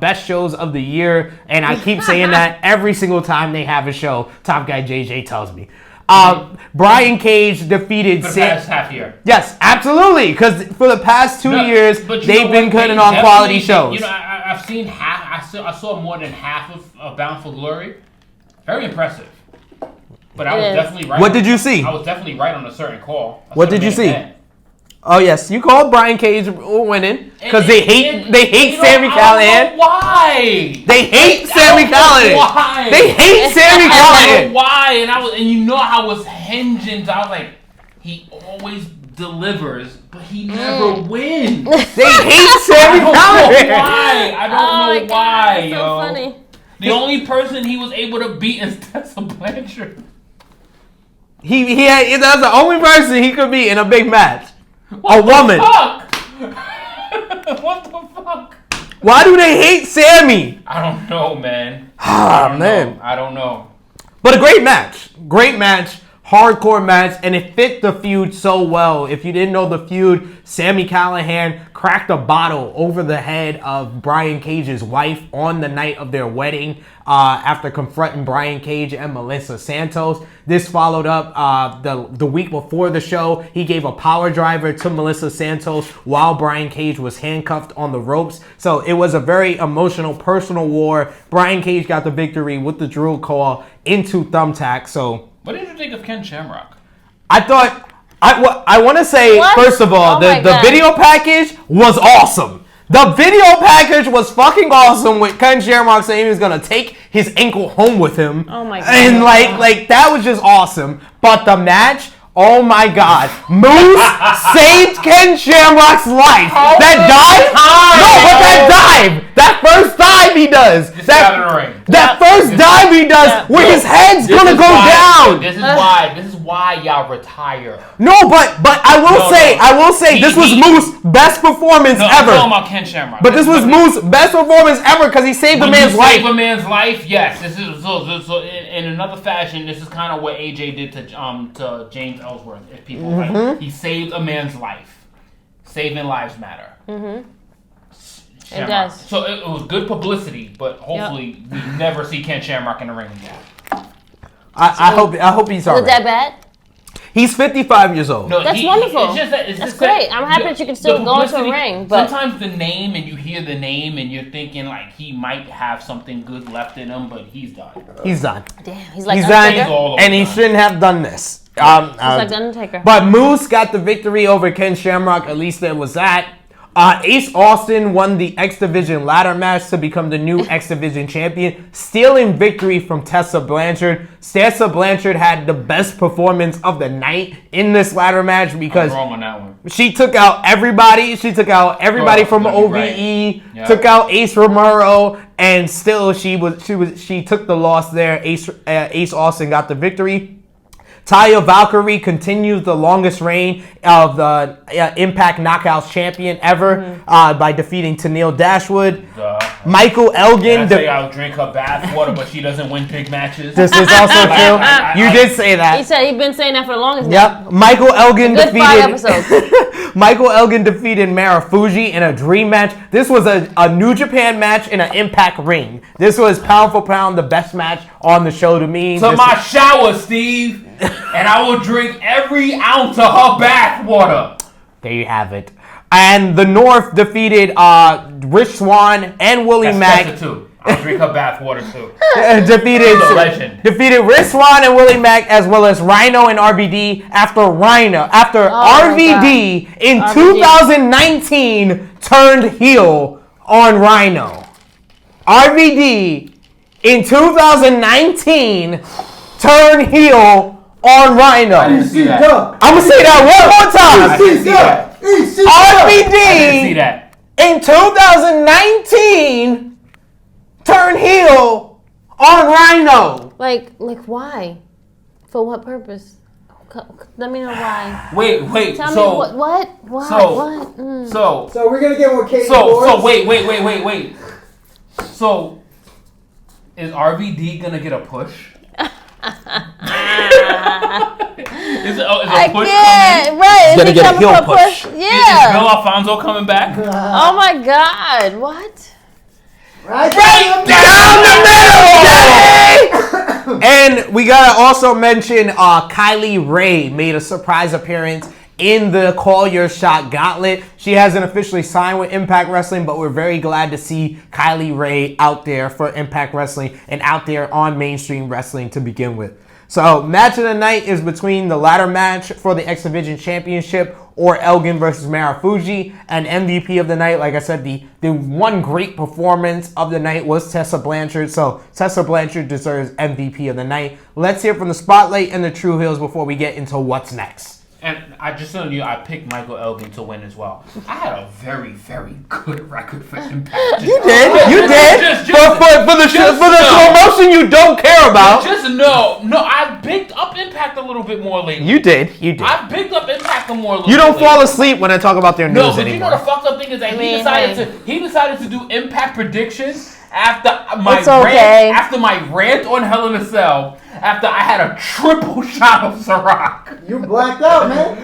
best shows of the year. And I keep saying that every single time they have a show. Top Guy JJ tells me. Brian Cage defeated for the past half year. Yes, absolutely. Because for the past 2 years, they've been putting on quality shows. You know, I've seen half. I saw more than half of Bound for Glory. Very impressive. But I was definitely right. What did you see? I was definitely right on a certain call. What did you see? Oh yes, you called Brian Cage winning because they hate Sami Callihan. I don't know why? They hate Sami Callihan. Why? They hate Sami Callihan. I don't know why? And you know I was hinging. I was like, he always delivers, but he never wins. They hate Sami Callihan. I don't know why, that's so funny. The only person he was able to beat is Tessa Blanchard. That's the only person he could beat in a big match. What a woman. Fuck? What the fuck? Why do they hate Sammy? I don't know, man. I don't know. I don't know. But a great match. Great match. hardcore match, and it fit the feud so well. If you didn't know the feud, Sami Callihan cracked a bottle over the head of Brian Cage's wife on the night of their wedding after confronting Brian Cage and Melissa Santos. This followed up the week before the show. He gave a power driver to Melissa Santos while Brian Cage was handcuffed on the ropes. So it was a very emotional, personal war. Brian Cage got the victory with the drill call into Thumbtack. So what did you think of Ken Shamrock? I thought, I want to say, What? first of all, Oh the my God. video package was awesome. The video package was fucking awesome with Ken Shamrock saying he was going to take his ankle home with him. Oh my God. And like that was just awesome. But the match, oh my God. Moose saved Ken Shamrock's life. That dive? No, but that dive. That first dive he does. Just out of the ring. That first dive he does where his head's This going to is go why- down. This is why y'all retire. No, but I will say this was Moose's best performance No, ever. I'm talking about Ken Shamrock. But this was Moose's best performance ever because he saved a When man's you life. save a man's life, yes. This is so in another fashion. This is kind of what AJ did to James Ellsworth. If people like, he saved a man's life. Saving lives matter. It does. So it was good publicity, but hopefully we never see Ken Shamrock in the ring again. I hope he's Was alright. it that bad? He's 55 years old. No, That's wonderful. It's That's just great. that I'm happy that you can still the go into a publicity- ring, but- sometimes the name and you hear the name and you're thinking like he might have something good left in him, but he's done. He's done. Damn, he's like He's Undertaker. done, all over and he done. shouldn't have done this. He's like the Undertaker. But Moose got the victory over Ken Shamrock. At least there was that. Ace Austin won the X Division ladder match to become the new X Division champion, stealing victory from Tessa Blanchard. Tessa Blanchard had the best performance of the night in this ladder match because I'm wrong on that one. she took out everybody. She took out everybody from OVE, right. Yeah. took out Ace Romero, and still she took the loss there. Ace Austin got the victory. Taya Valkyrie continues the longest reign of the Impact Knockouts champion ever by defeating Tenille Dashwood. Michael Elgin. I say I'll drink her bath water, but she doesn't win big matches. This is also true. You did say that. He said he's been saying that for the longest. Yep. Michael Elgin Good 5 defeated. episodes. Michael Elgin defeated Marufuji in a dream match. This was a New Japan match in an Impact ring. This was pound for pound the best match on the show to me. To my shower, Steve, and I will drink every ounce of her bath water. There you have it. And the North defeated Rich Swann and Willie Mack. That's too. I'll drink her bath water too. defeated Legend. Rich Swann and Willie Mack as well as Rhino and RVD after RVD in 2019 turned heel on Rhino. RVD in 2019 turned heel on Rhino. I didn't see that. I'm gonna say that one more time. I didn't see that. I didn't see RVD that. in 2019 turned heel on Rhino. Like why? For what purpose? Let me know why. Wait. Tell So me what? Why? so- what? so So we're gonna get more Katie so wait. So is RVD gonna get a push? Is a I push can't. coming? Right? Is gonna he get a coming heel for a push. Is Bill Yeah. Alfonso coming back? Oh my God! What? Right Down the middle! And we gotta also mention Kylie Ray made a surprise appearance in the Call Your Shot Gauntlet. She hasn't officially signed with Impact Wrestling, but we're very glad to see Kylie Ray out there for Impact Wrestling and out there on mainstream wrestling to begin with. So, match of the night is between the ladder match for the X Division Championship or Elgin versus Marufuji. And MVP of the night, like I said, the one great performance of the night was Tessa Blanchard. So, Tessa Blanchard deserves MVP of the night. Let's hear from the Spotlight and the True Heels before we get into what's next. And I just told you, I picked Michael Elgin to win as well. I had a very, very good record for Impact. You did. For the promotion you don't care about. Just no, I picked up Impact a little bit more lately. You did. I picked up Impact more lately. You don't fall asleep when I talk about their No, news but you know anymore. the fucked up thing is that he decided to do Impact predictions after It's okay. my rant on Hell in a Cell, after I had a triple shot of Ciroc. You blacked out, man.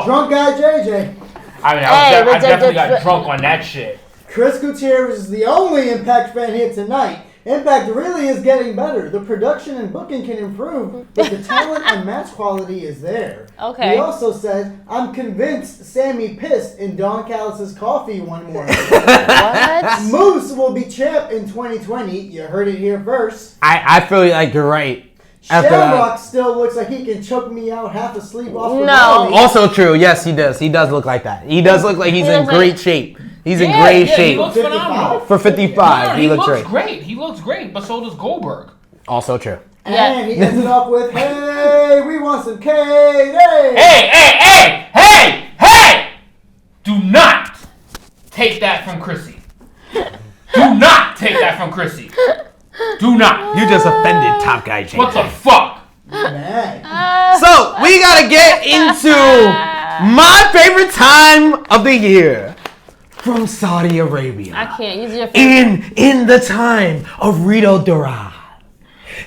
Drunk guy JJ. I mean, I definitely got drunk on that shit. Chris Gutierrez is the only Impact fan here tonight. Impact really is getting better. The production and booking can improve, but the talent and match quality is there. Okay. He also said, I'm convinced Sammy pissed in Don Callis' coffee one morning. What? Moose will be champ in 2020. You heard it here first. I feel like you're right. After Shamrock that. still looks like he can choke me out half asleep off the No. belly. Also true. Yes, he does. He does look like that. He does look like he's in looks great like- shape. He's in great He shape. looks phenomenal. For 55, No, he looks great. He looks great, but so does Goldberg. Also true. And he ends it off with, hey, we want some Kate. Hey! Do not take that from Krssi. Do not take that from Krssi. Do not. You just offended Top Guy JJ. What the fuck? Man. So, we gotta get into my favorite time of the year. From Saudi Arabia. I can't. Use your favorite. In the time of Rito Doran.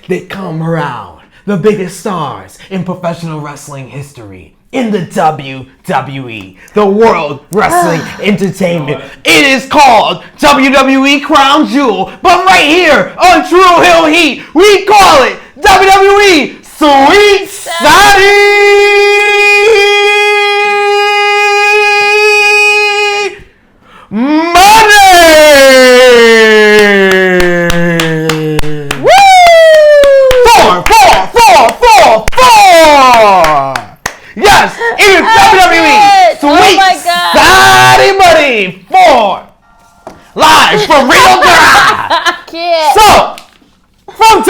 They come around the biggest stars in professional wrestling history. In the WWE, the World Wrestling Entertainment. It is called WWE Crown Jewel, but right here on True Hill Heat, we call it WWE Sweet Saudi Money! Woo! Four! Yes, it is WWE it. Oh Sweet my God. Saudi Money 4 live from Rio Grande. I can't. So, from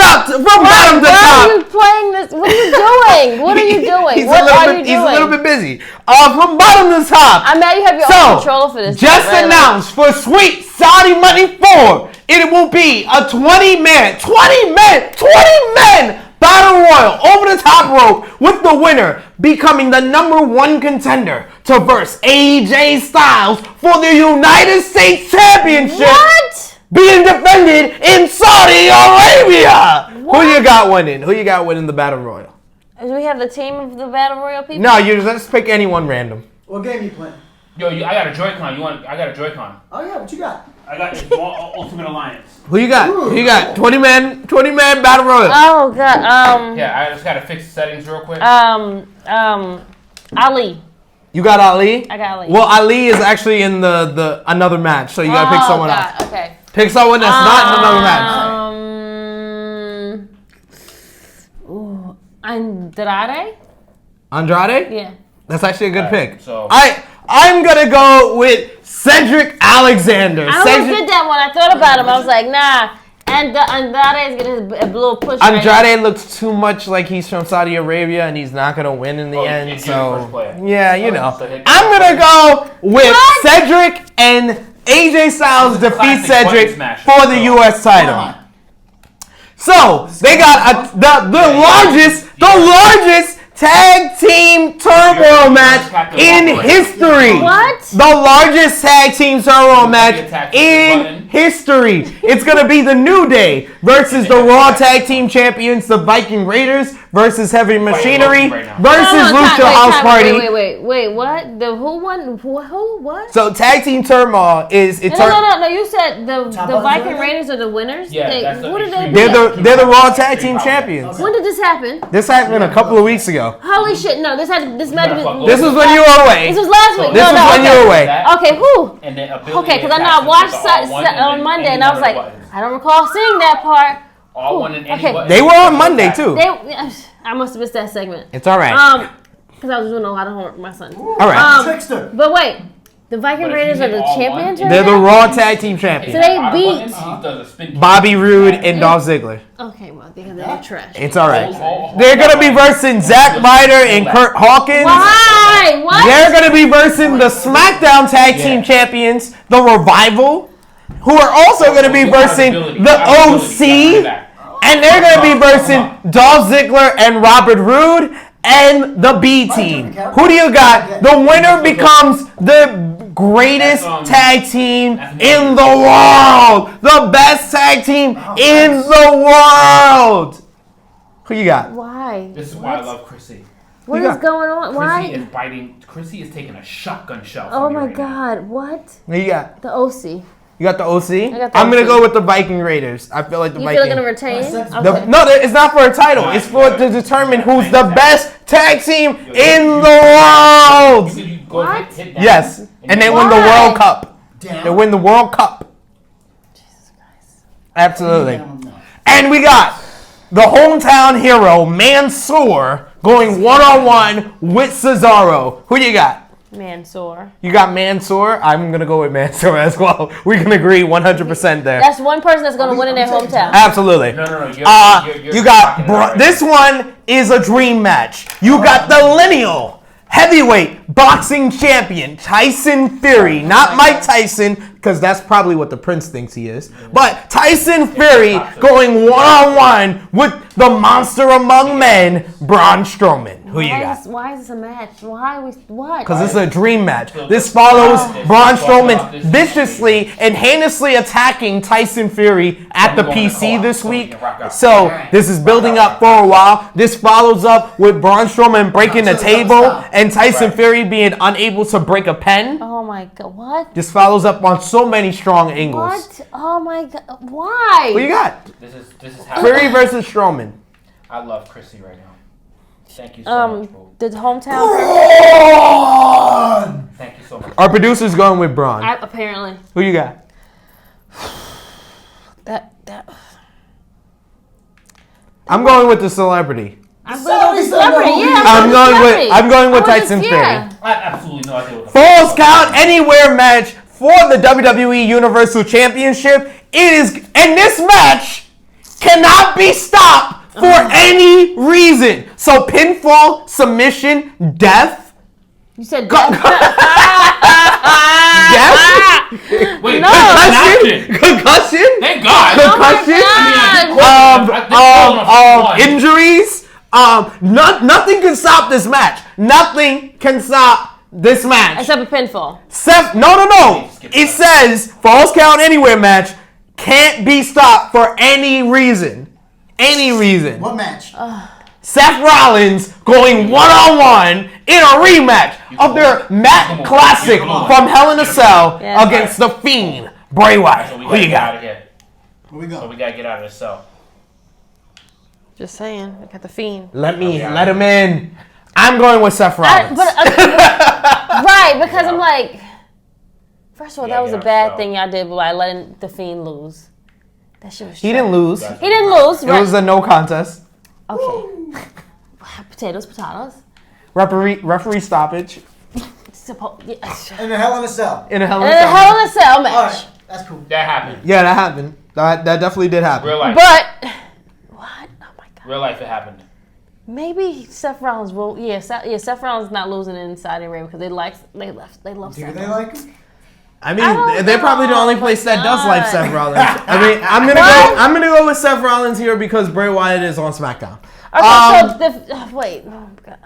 bottom to Why top. are you playing this? What are you doing? What are you doing? He's What are you doing? He's a little bit busy. From bottom to top. I'm mad you have your own controller for this. Just really. announced for Sweet Saudi Money 4, it will be a 20-man battle royal over the top rope with the winner becoming the #1 contender to verse AJ Styles for the United States Championship. What? Being defended in Saudi Arabia. What? Who you got winning? Who you got winning the battle royal? Do we have the team of the Battle Royal people? No, you just pick anyone random. What game you playing? Yo, I got a Joy-Con. I got a Joy-Con. Oh, yeah, what you got? I got the Ultimate Alliance. Who you got? Ooh. Who you got? 20-man battle royal. Oh God. Yeah, I just gotta fix the settings real quick. Ali. You got Ali? I got Ali. Well, Ali is actually in the another match, so you gotta pick someone else. God. Okay. Pick someone that's not in another match. Andrade? Andrade? Yeah. That's actually a good Alright, pick. so- I'm gonna go with Cedric Alexander. I almost did that one. I thought about him. I was like, nah. And Andrade is getting a little push. right now. Andrade looks too much like he's from Saudi Arabia, and he's not gonna win in the end. you're the So first player. yeah, you know, so hit- I'm gonna go with What? Cedric and AJ Styles This is a defeat classic Cedric button smasher, for the so- U.S. title. So they got the largest tag team turmoil match in history. What? The largest tag team turmoil match attack in button. history. It's gonna be the New Day versus the Raw Tag Team Champions, the Viking Raiders versus Heavy Machinery right now. versus Lucha House Party. Wait, what? The who won? Who? What? So tag team turmoil is it's No. You said the Top Viking button? Raiders are the winners. Yeah, that's the what did they extreme- do? they're the Raw Tag Team Champions. When did this happen? This happened a couple of weeks ago. Holy shit! No, this might have This been. This was when you were away. This was last week. This no, was when okay. you were away. Okay, who? And then Okay, because I know I watched on Monday, and I was like, I don't recall seeing that part. all one in any Okay. button. They were on Monday too. I must have missed that segment. It's all right. Because I was doing a lot of homework with my son. All right. Trickster. But wait, the Viking But if Raiders you are hit the all champions one- right They're the now? Raw Tag Team Champions. So they beat- Bobby Roode and Dolph Ziggler. Okay, well, because they're trash. It's all right. They're gonna be versing Zack Ryder and Kurt Hawkins. Why? What? They're gonna be versing the SmackDown Tag Team Champions, the Revival, who are also gonna be versing the OC, and they're gonna be versing Dolph Ziggler and Robert Roode and the B Team. Who do you got? The winner becomes the greatest tag team in the world, the best tag team in the world. Who you got? Why? This is why I love Krssi. What You is got- going on? Krssi Why? is biting. Krssi is taking a shotgun shell. Oh from me my right now. God! What? Who you got? The OC. You got the OC? I got the I'm gonna OC. go with the Viking Raiders. I feel like the You feel Vikings. like gonna retain? The- No, it's not for a title. It's for to determine who's the best tag team in the world. You go What? hit down. Yes, and they win the Why? World Cup. Damn. They win the World Cup. Jesus Christ. Absolutely. Damn, no. And we got the hometown hero Mansoor going one-on-one with Cesaro. Who you got? Mansoor. You got Mansoor. I'm gonna go with Mansoor as well. We can agree 100% there. That's one person that's gonna win in their hometown. Absolutely. No. You're You got rocking it right. this one is a dream match. You got the lineal heavyweight boxing champion Tyson Fury, not Mike Tyson, because that's probably what the Prince thinks he is. But Tyson Fury going one-on-one with the monster among men, Braun Strowman. Who you got? Why is this a match? What? Because this is a dream match. This follows Braun Strowman viciously and heinously attacking Tyson Fury at the PC this week. So this is building up for a while. This follows up with Braun Strowman breaking the table and Tyson Fury being unable to break a pen. Oh my God! What? This follows up on so many strong angles. What? Oh my God! Why? What you got? This is how Fury versus Strowman. I love Krssi right now. Thank you so much, bro. The hometown. Thank you so much. Our producer's going with Braun. Apparently. Who you got? That. I'm going with the celebrity. I'm going with celebrity. Yeah. I'm going with Tyson Fury. I have absolutely no idea what the Falls Count Anywhere match for the WWE Universal Championship. And this match cannot be stopped for any reason. So pinfall, submission, death. You said Death? Wait, No. Concussion? Thank God. Concussion? Injuries? Nothing can stop this match. Nothing can stop this match. Except a pinfall. No. It says Falls Count Anywhere match can't be stopped for any reason. Any reason. What match? Seth Rollins going one-on-one in a rematch of their Matt Classic from Hell in a Cell against the Fiend, Bray Wyatt. So we Who gotta you get out got? of here. Where we So go? we gotta get out of this cell. Just saying. I got the Fiend. Let him in. I'm going with Seth Rollins. Right, because I'm like, first of all, Yeah, that was a yeah, bad so- thing y'all did by letting the Fiend lose. That shit was. He didn't lose. He didn't lose. It was a no contest. Okay. Potatoes. Referee stoppage In the Hell in a Cell. in a Hell in And a a Cell. Hell in a Cell All match. right, that's cool. That happened. Yeah, that happened. That definitely did happen. Real life. But what? Oh my God. Real life, it happened. Maybe Seth Rollins will. Seth Rollins is not losing inside the ring because they love Do Seth they Rollins. like him? I I don't mean, they're probably the know, only place that does God. like Seth Rollins. I mean, I'm gonna go with Seth Rollins here because Bray Wyatt is on SmackDown. Okay, wait. Oh God.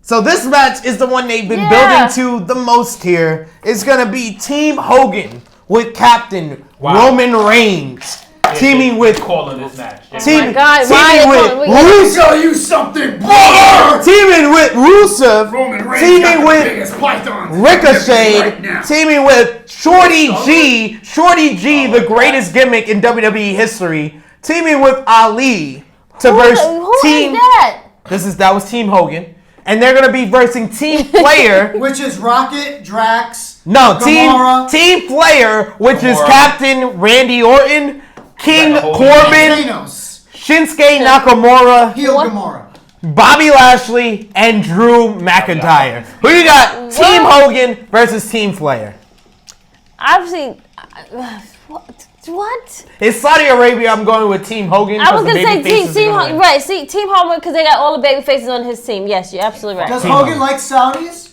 So this match is the one they've been Yeah. building to the most here. It's gonna be Team Hogan with Captain Wow. Roman Reigns teaming with calling this match. teaming God, why teaming they with calling- Rusev. Tell you something, brother! Teaming with Rusev, teaming with pythons. Ricochet, teaming with Shorty G, the greatest gimmick in WWE history, teaming with Ali to verse Who Team. is that? That was Team Hogan, and they're gonna be versing Team Flair. Which is Rocket, Drax, No, Gamora, Team Flair, which is Gamora. Captain Randy Orton, King Like the whole Corbin, Thanos, Shinsuke Nakamura, Heel What? Gamora. Bobby Lashley, and Drew McIntyre. Who you got? Team Hogan versus Team Flair. I've seen. What? In Saudi Arabia, I'm going with Team Hogan. I was 'cause the gonna say baby faces are Team gonna win. Right. See, Team Hogan because they got all the baby faces on his team. Yes, you're absolutely right. Does Team Hogan Hogan. like Saudis?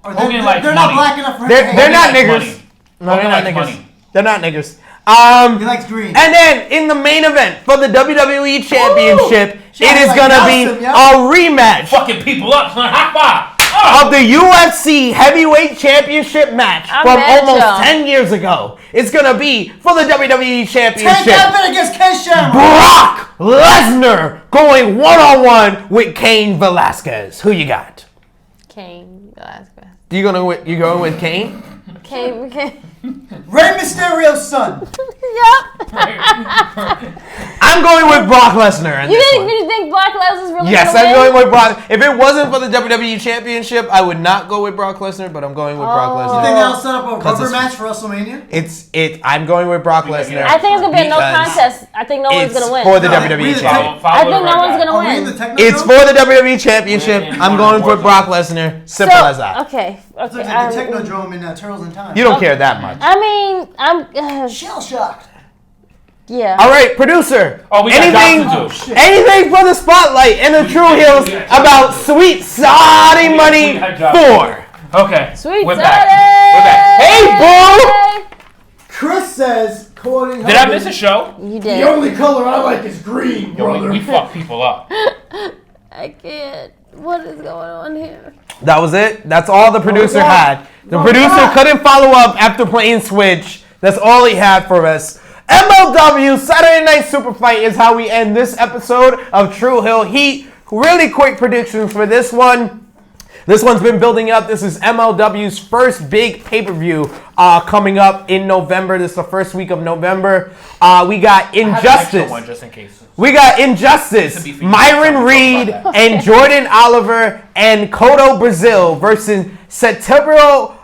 Or Hogan likes they're not money. black enough for him. They're to they're hate. not likes niggers. money. No, they're Hogan not likes niggers. money. They're not niggers. He likes green. And then in the main event for the WWE Championship, it is like gonna Nelson, be yeah. a rematch. Fucking people up, son. High five. of the UFC Heavyweight Championship match from almost 10 years ago is going to be for the WWE Championship. Tank Abbott against Ken Shamrock. Brock Lesnar going one-on-one with Cain Velasquez. Who you got? Cain Velasquez. You going with Cain? Cain. Rey Mysterio's son. Yep. I'm going with Brock Lesnar. You think Brock Lesnar's really Yes, gonna I'm win? going with Brock. If it wasn't for the WWE Championship, I would not go with Brock Lesnar, but I'm going with Brock You Lesnar. think that'll set up a Because rubber it's- match for WrestleMania? I'm going with Brock Lesnar. I think it's gonna be a no because contest. I think no one's gonna win. for the No, WWE we- Championship. I think no one's gonna Are we in the win. Technodrome? It's for the WWE Championship. Win. I'm going for Brock Lesnar. Simple as that. Okay. It's Okay. like the Technodrome in Turtles in Time. You don't care that much. I mean, I'm. Shell shocked. Yeah. All right, producer. Oh, we got jobs to do. Anything for the spotlight and the True Heels about Sweet Saudi Money we got jobs to 4. Okay. Sweet We're Saturday. back. We're back. Hey, boo! Chris says, quoting Did I miss a show? You The did. only color I like is green, Yo, brother. we fuck people up. I can't. What is going on here? That was it. That's all the producer God. had. The Oh, producer God. couldn't follow up after playing Switch. That's all he had for us. MLW Saturday Night Superfight is how we end this episode of True Hill Heat. Really quick predictions for this one. This one's been building up. This is MLW's first big pay-per-view coming up in November. This is the first week of November. We got Injustice. One just in case. We got Injustice, Myron Reed, and Jordan Oliver, and Cotto Brazil versus Cerebro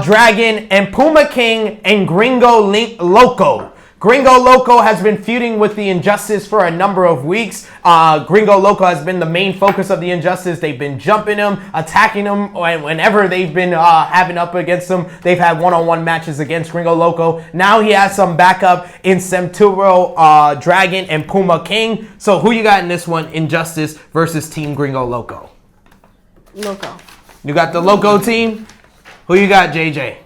Dragon, and Puma King, and Gringo Loco. Gringo Loco has been feuding with the Injustice for a number of weeks. Gringo Loco has been the main focus of the Injustice. They've been jumping him, attacking him, and whenever they've been having up against him, they've had one-on-one matches against Gringo Loco. Now he has some backup in Cerebro Dragon and Puma King. So who you got in this one? Injustice versus Team Gringo Loco. Loco. You got the Loco team? Who you got, JJ?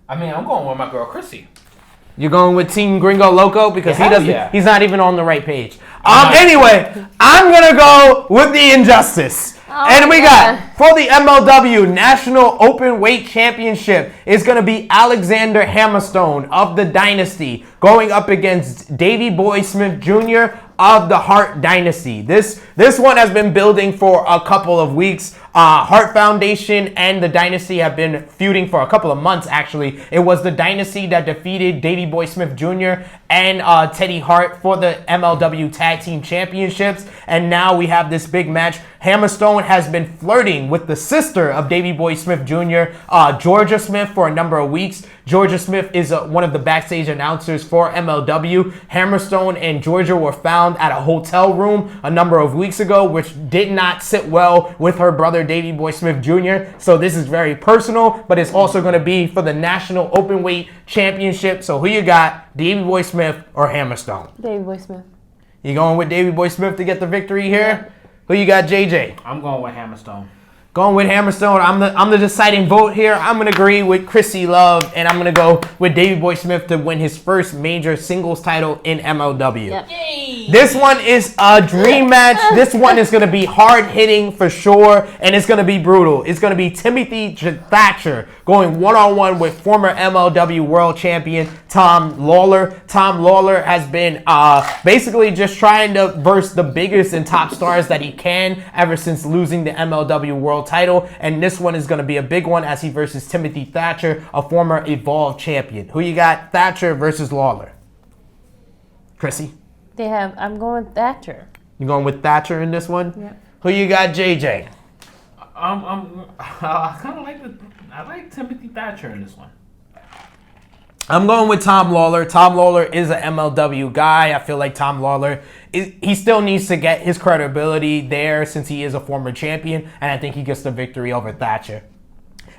I mean, I'm going with my girl Krssi. You're going with Team Gringo Loco because Yeah, he doesn't. yeah. He's not even on the right page. Nice. Anyway, I'm gonna go with the Injustice, and we got for the MLW National Open Weight Championship is gonna be Alexander Hammerstone of the Dynasty going up against Davey Boy Smith Jr. of the Hart Dynasty. This one has been building for a couple of weeks. Hart Foundation and the Dynasty have been feuding for a couple of months, actually. It was the Dynasty that defeated Davey Boy Smith Jr. and Teddy Hart for the MLW Tag Team Championships. And now we have this big match. Hammerstone has been flirting with the sister of Davey Boy Smith Jr., Georgia Smith, for a number of weeks. Georgia Smith is one of the backstage announcers for MLW. Hammerstone and Georgia were found at a hotel room a number of weeks ago, which did not sit well with her brother Davey Boy Smith Jr. So this is very personal, but it's also going to be for the National Openweight Championship. So who you got, Davey Boy Smith or Hammerstone? Davey Boy Smith. You going with Davey Boy Smith to get the victory here? Who you got, JJ? I'm going with Hammerstone. Going with Hammerstone. I'm the deciding vote here. I'm going to agree with Krssi Luv, and I'm going to go with Davey Boy Smith to win his first major singles title in MLW. Yep. This one is a dream match. This one is going to be hard-hitting for sure, and it's going to be brutal. It's going to be Timothy Thatcher going one-on-one with former MLW World Champion Tom Lawler. Tom Lawler has been basically just trying to verse the biggest and top stars that he can ever since losing the MLW World title, and this one is going to be a big one as he versus Timothy Thatcher, a former Evolve champion. Who you got, Thatcher versus Lawler? Krssi? I'm going with Thatcher. You going with Thatcher in this one? Yep. Who you got, JJ? I kind of I like Timothy Thatcher in this one. I'm going with Tom Lawler. Tom Lawler is an MLW guy. I feel like Tom Lawler, he still needs to get his credibility there since he is a former champion, and I think he gets the victory over Thatcher.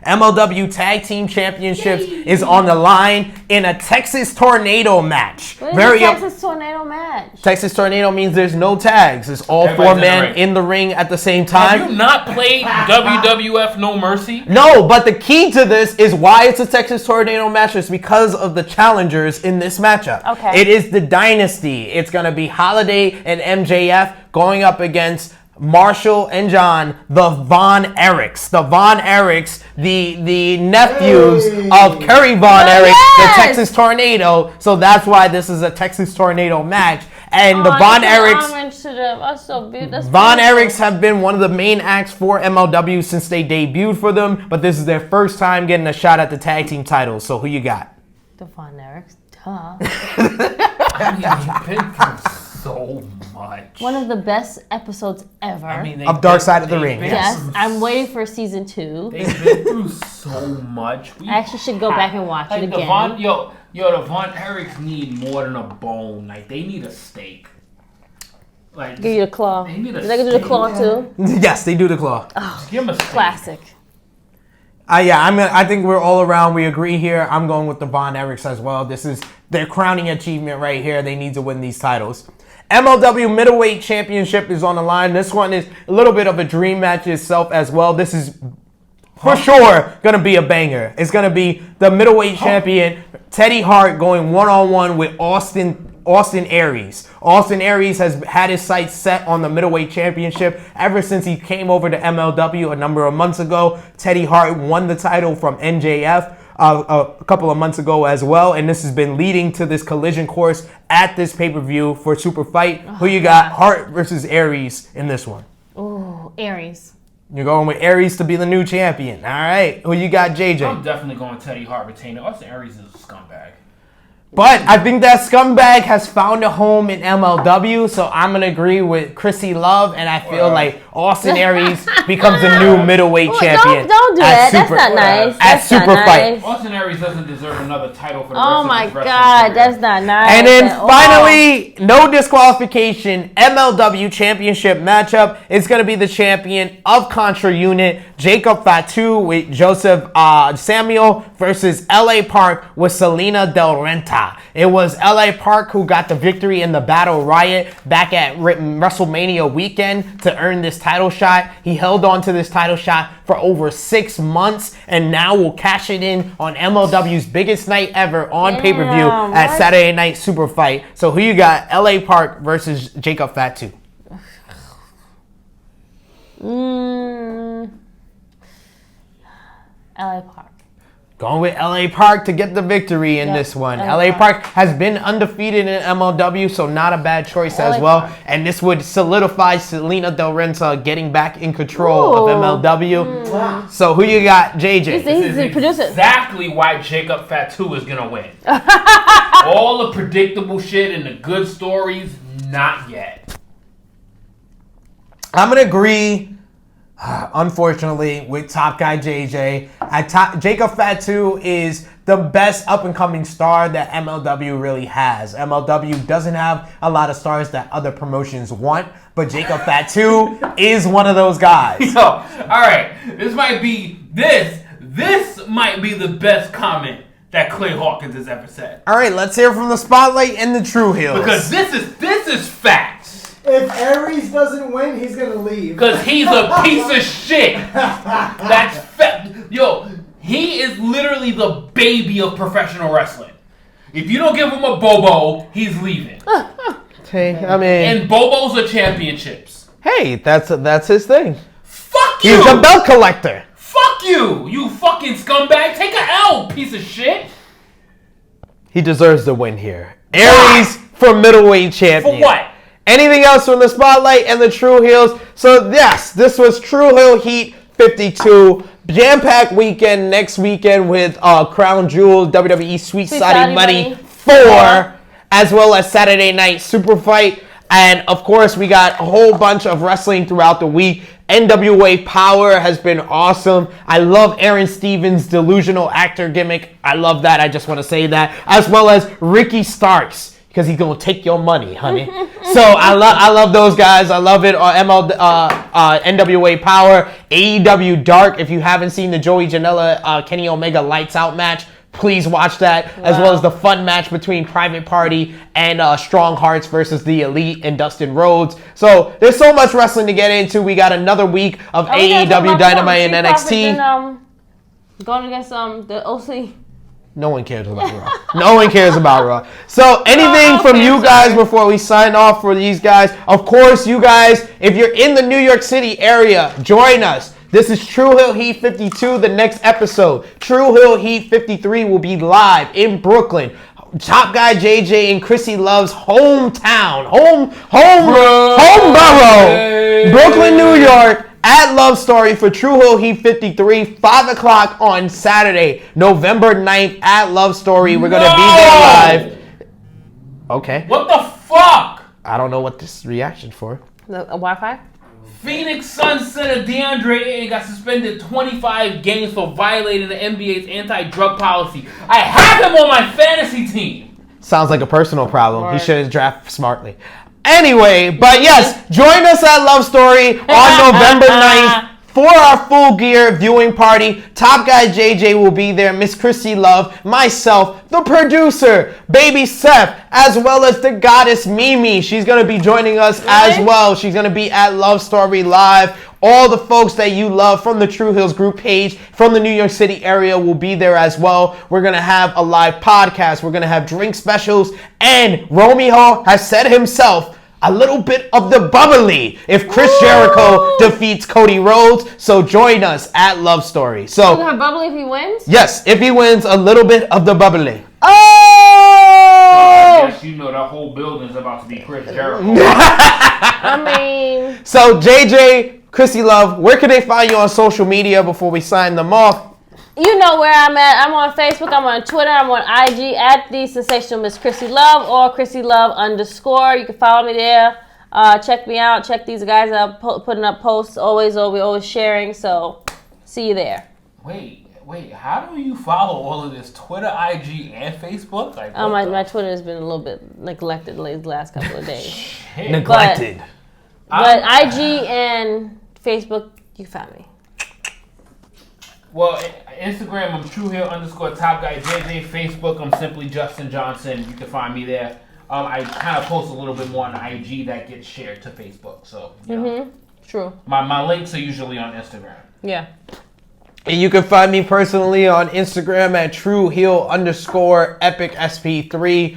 MLW Tag Team Championships is on the line in a Texas Tornado match. What is a Texas Tornado match? Texas Tornado means there's no tags. It's all Everybody's four men in the ring at the same time. Have you not played WWF No Mercy? No, but the key to this is why it's a Texas Tornado match is because of the challengers in this matchup. Okay. It is the Dynasty. It's going to be Holiday and MJF going up against Marshall and John, the Von Erichs. The Von Erichs, the nephews of Kerry Von Erich, the Texas Tornado. So that's why this is a Texas Tornado match. And the Von Erichs, that's so beautiful. Von Erichs have been one of the main acts for MLW since they debuted for them, but this is their first time getting a shot at the tag team titles. So who you got? The Von Erichs. I mean, you've been through so much. One of the best episodes ever. I mean, of Dark Side of the Ring. Yes, I'm waiting for season 2. They've been through so much. I actually should go back and watch it again. The Von Erichs need more than a bone. Like, they need a steak. Like, give you the claw. They need a Did they do the claw too? Yes, they do the claw. Oh, give them a steak. Classic. I think we're all around. We agree here. I'm going with the Von Erichs as well. This is their crowning achievement right here. They need to win these titles. MLW Middleweight Championship is on the line. This one is a little bit of a dream match itself as well. This is for sure going to be a banger. It's going to be the middleweight champion, Teddy Hart, going one-on-one with Austin Aries. Austin Aries has had his sights set on the middleweight championship ever since he came over to MLW a number of months ago. Teddy Hart won the title from NJF a couple of months ago as well, and this has been leading to this collision course at this pay-per-view for Superfight. Who you got? Hart versus Aries in this one. Ooh, Aries. You're going with Aries to be the new champion. All right. Who you got, JJ? I'm definitely going Teddy Hart retaining. Austin Aries is a scumbag. But I think that scumbag has found a home in MLW, so I'm going to agree with Krssi Luv, and I feel like Austin Aries becomes the new middleweight champion. Don't do that. That's not nice. That's not nice. Austin Aries doesn't deserve another title for the Oh rest my of his wrestling God, career. that's not nice. And then finally, no disqualification, MLW championship matchup. It's going to be the champion of Contra Unit, Jacob Fatu with Joseph Samuel versus LA Park with Selena Del Renta. It was LA Park who got the victory in the Battle Riot back at WrestleMania weekend to earn this title shot. He held on to this title shot for over 6 months and now will cash it in on MLW's biggest night ever on pay-per-view at Saturday Night Superfight. So who you got? LA Park versus Jacob Fatu. LA Park. Going with LA Park to get the victory in this one. LA Park has been undefeated in MLW, so not a bad choice as well. Park. And this would solidify Selena Del Renta getting back in control of MLW. So who you got, JJ? He's the producer. Exactly why Jacob Fatu is going to win. All the predictable shit and the good stories, not yet. I'm going to agree, unfortunately, with top guy JJ. Jacob Fatu is the best up-and-coming star that MLW really has. MLW doesn't have a lot of stars that other promotions want, but Jacob Fatu is one of those guys. Yo, all right, this might be the best comment that Clay Hawkins has ever said. All right, let's hear from the Spotlight and the True Heels. Because this is facts. If Aries doesn't win, he's gonna leave. Because he's a piece of shit. That's yo, he is literally the baby of professional wrestling. If you don't give him a Bobo, he's leaving. Okay, I mean, And Bobos are championships. hey, that's his thing. Fuck you. He's a belt collector. Fuck you, you fucking scumbag. Take a L, piece of shit. He deserves the win here. Aries for middleweight champion. For what? Anything else from the Spotlight and the True Heels? So yes, this was True Heel Heat 52. Jam-packed weekend next weekend with Crown Jewel, WWE Sweet Saudi Money 4, as well as Saturday Night Superfight. And of course, we got a whole bunch of wrestling throughout the week. NWA Power has been awesome. I love Aaron Stevens' delusional actor gimmick. I love that. I just want to say that. As well as Ricky Starks, because he's going to take your money, honey. So I love those guys. I love it. NWA Power, AEW Dark. If you haven't seen the Joey Janela, Kenny Omega Lights Out match, please watch that. As well as the fun match between Private Party and Strong Hearts versus The Elite and Dustin Rhodes. So there's so much wrestling to get into. We got another week of AEW Dynamite and NXT. Going against the OC. No one cares about Raw. No one cares about Raw. So anything from you guys before we sign off for these guys? Of course, you guys, if you're in the New York City area, join us. This is True Hill Heat 52, the next episode. True Hill Heat 53 will be live in Brooklyn. Top Guy JJ and Krssi Luv's hometown. Home borough. Brooklyn, New York. At Love Story for True Hill Heat 53, 5 o'clock on Saturday, November 9th at Love Story. We're going to be there live. Okay. What the fuck? I don't know what this reaction for. The Wi-Fi? Phoenix Suns center DeAndre Ayton got suspended 25 games for violating the NBA's anti-drug policy. I have him on my fantasy team. Sounds like a personal problem. Right. He should have drafted smartly. Anyway, but yes, join us at Love Story on November 9th for our full gear viewing party. Top Guy JJ will be there, Miss Krssi Luv, myself, the producer, Baby Seth, as well as the goddess Mimi. She's going to be joining us as well. She's going to be at Love Story Live. All the folks that you love from the True Hills group page from the New York City area will be there as well. We're going to have a live podcast. We're going to have drink specials. And Romeo has said himself, a little bit of the bubbly if Chris Jericho defeats Cody Rhodes. So join us at Love Story. So, you have bubbly if he wins? yes, if he wins, a little bit of the bubbly. Oh! Yes, you know that whole building's about to be Chris Jericho. I mean... So, JJ, Krssi Luv, where can they find you on social media before we sign them off? You know where I'm at. I'm on Facebook. I'm on Twitter. I'm on IG at the sensational Miss Krssi Luv or Krssi Luv _. You can follow me there. Check me out. Check these guys out. Putting up posts. We're always sharing. So, see you there. Wait. How do you follow all of this? Twitter, IG, and Facebook? Like, My Twitter has been a little bit neglected the last couple of days. Neglected. But IG and Facebook, you can find me. Well, Instagram, I'm TrueHill _ Top Guy JJ. Facebook, I'm simply Justin Johnson. You can find me there. I kind of post a little bit more on IG that gets shared to Facebook. So, you know, True. my links are usually on Instagram. Yeah. And you can find me personally on Instagram at TrueHill _ Epic SP3.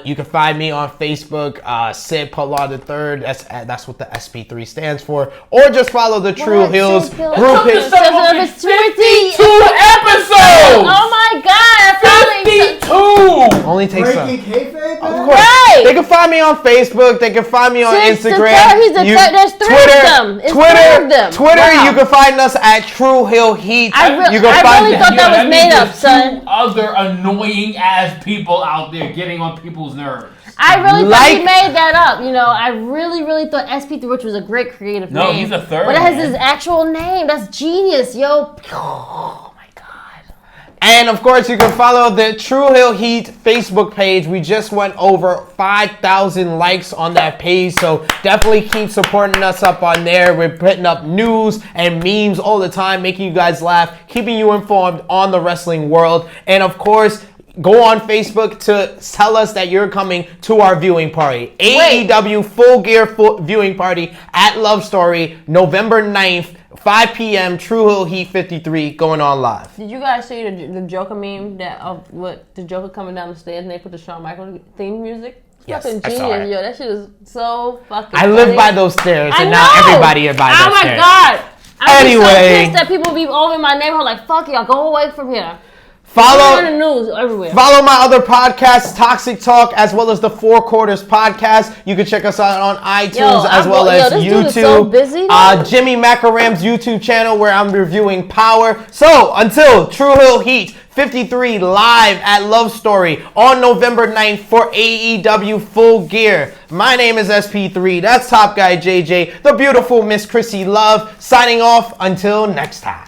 You can find me on Facebook, Sid Pollard III. That's what the SP3 stands for. Or just follow the True Hills group page. 52 episodes! Oh my God! I finally 52! Only takes some. Breaking kayfabe, man? Of course. Right. They can find me on Facebook. They can find me on Instagram. There's three of them. It's three of them. Twitter. Wow. You can find us at True Hill Heat. I really thought that was made up, son. Two other annoying ass people out there getting on people's nerves. I really thought he made that up. You know, I really thought SP3, which was a great creative name. No, he's a third. But it has his actual name. That's genius, yo. Oh my God. And of course, you can follow the True Hill Heat Facebook page. We just went over 5,000 likes on that page, so definitely keep supporting us up on there. We're putting up news and memes all the time, making you guys laugh, keeping you informed on the wrestling world. And of course, go on Facebook to tell us that you're coming to our viewing party. AEW Full Gear viewing party at Love Story, November 9th, 5 p.m. True Hill Heat 53 going on live. Did you guys see the Joker meme of what the Joker coming down the stairs and they put the Shawn Michaels theme music? Yes, fucking I genius, saw it. yo. That shit is so fucking I live funny. by those stairs, and I not know. everybody is by those Oh my stairs. God. I'm Anyway. so pissed that people be over in my neighborhood like, fuck y'all, go away from here. Follow in the news everywhere. Follow my other podcasts, Toxic Talk, as well as the Four Quarters podcast. You can check us out on iTunes as well as this YouTube. dude is so busy, Jimmy Macaram's YouTube channel where I'm reviewing Power. So until True Hill Heat 53 live at Love Story on November 9th for AEW Full Gear. My name is SP3. That's Top Guy JJ, the beautiful Miss Krssi Luv, signing off until next time.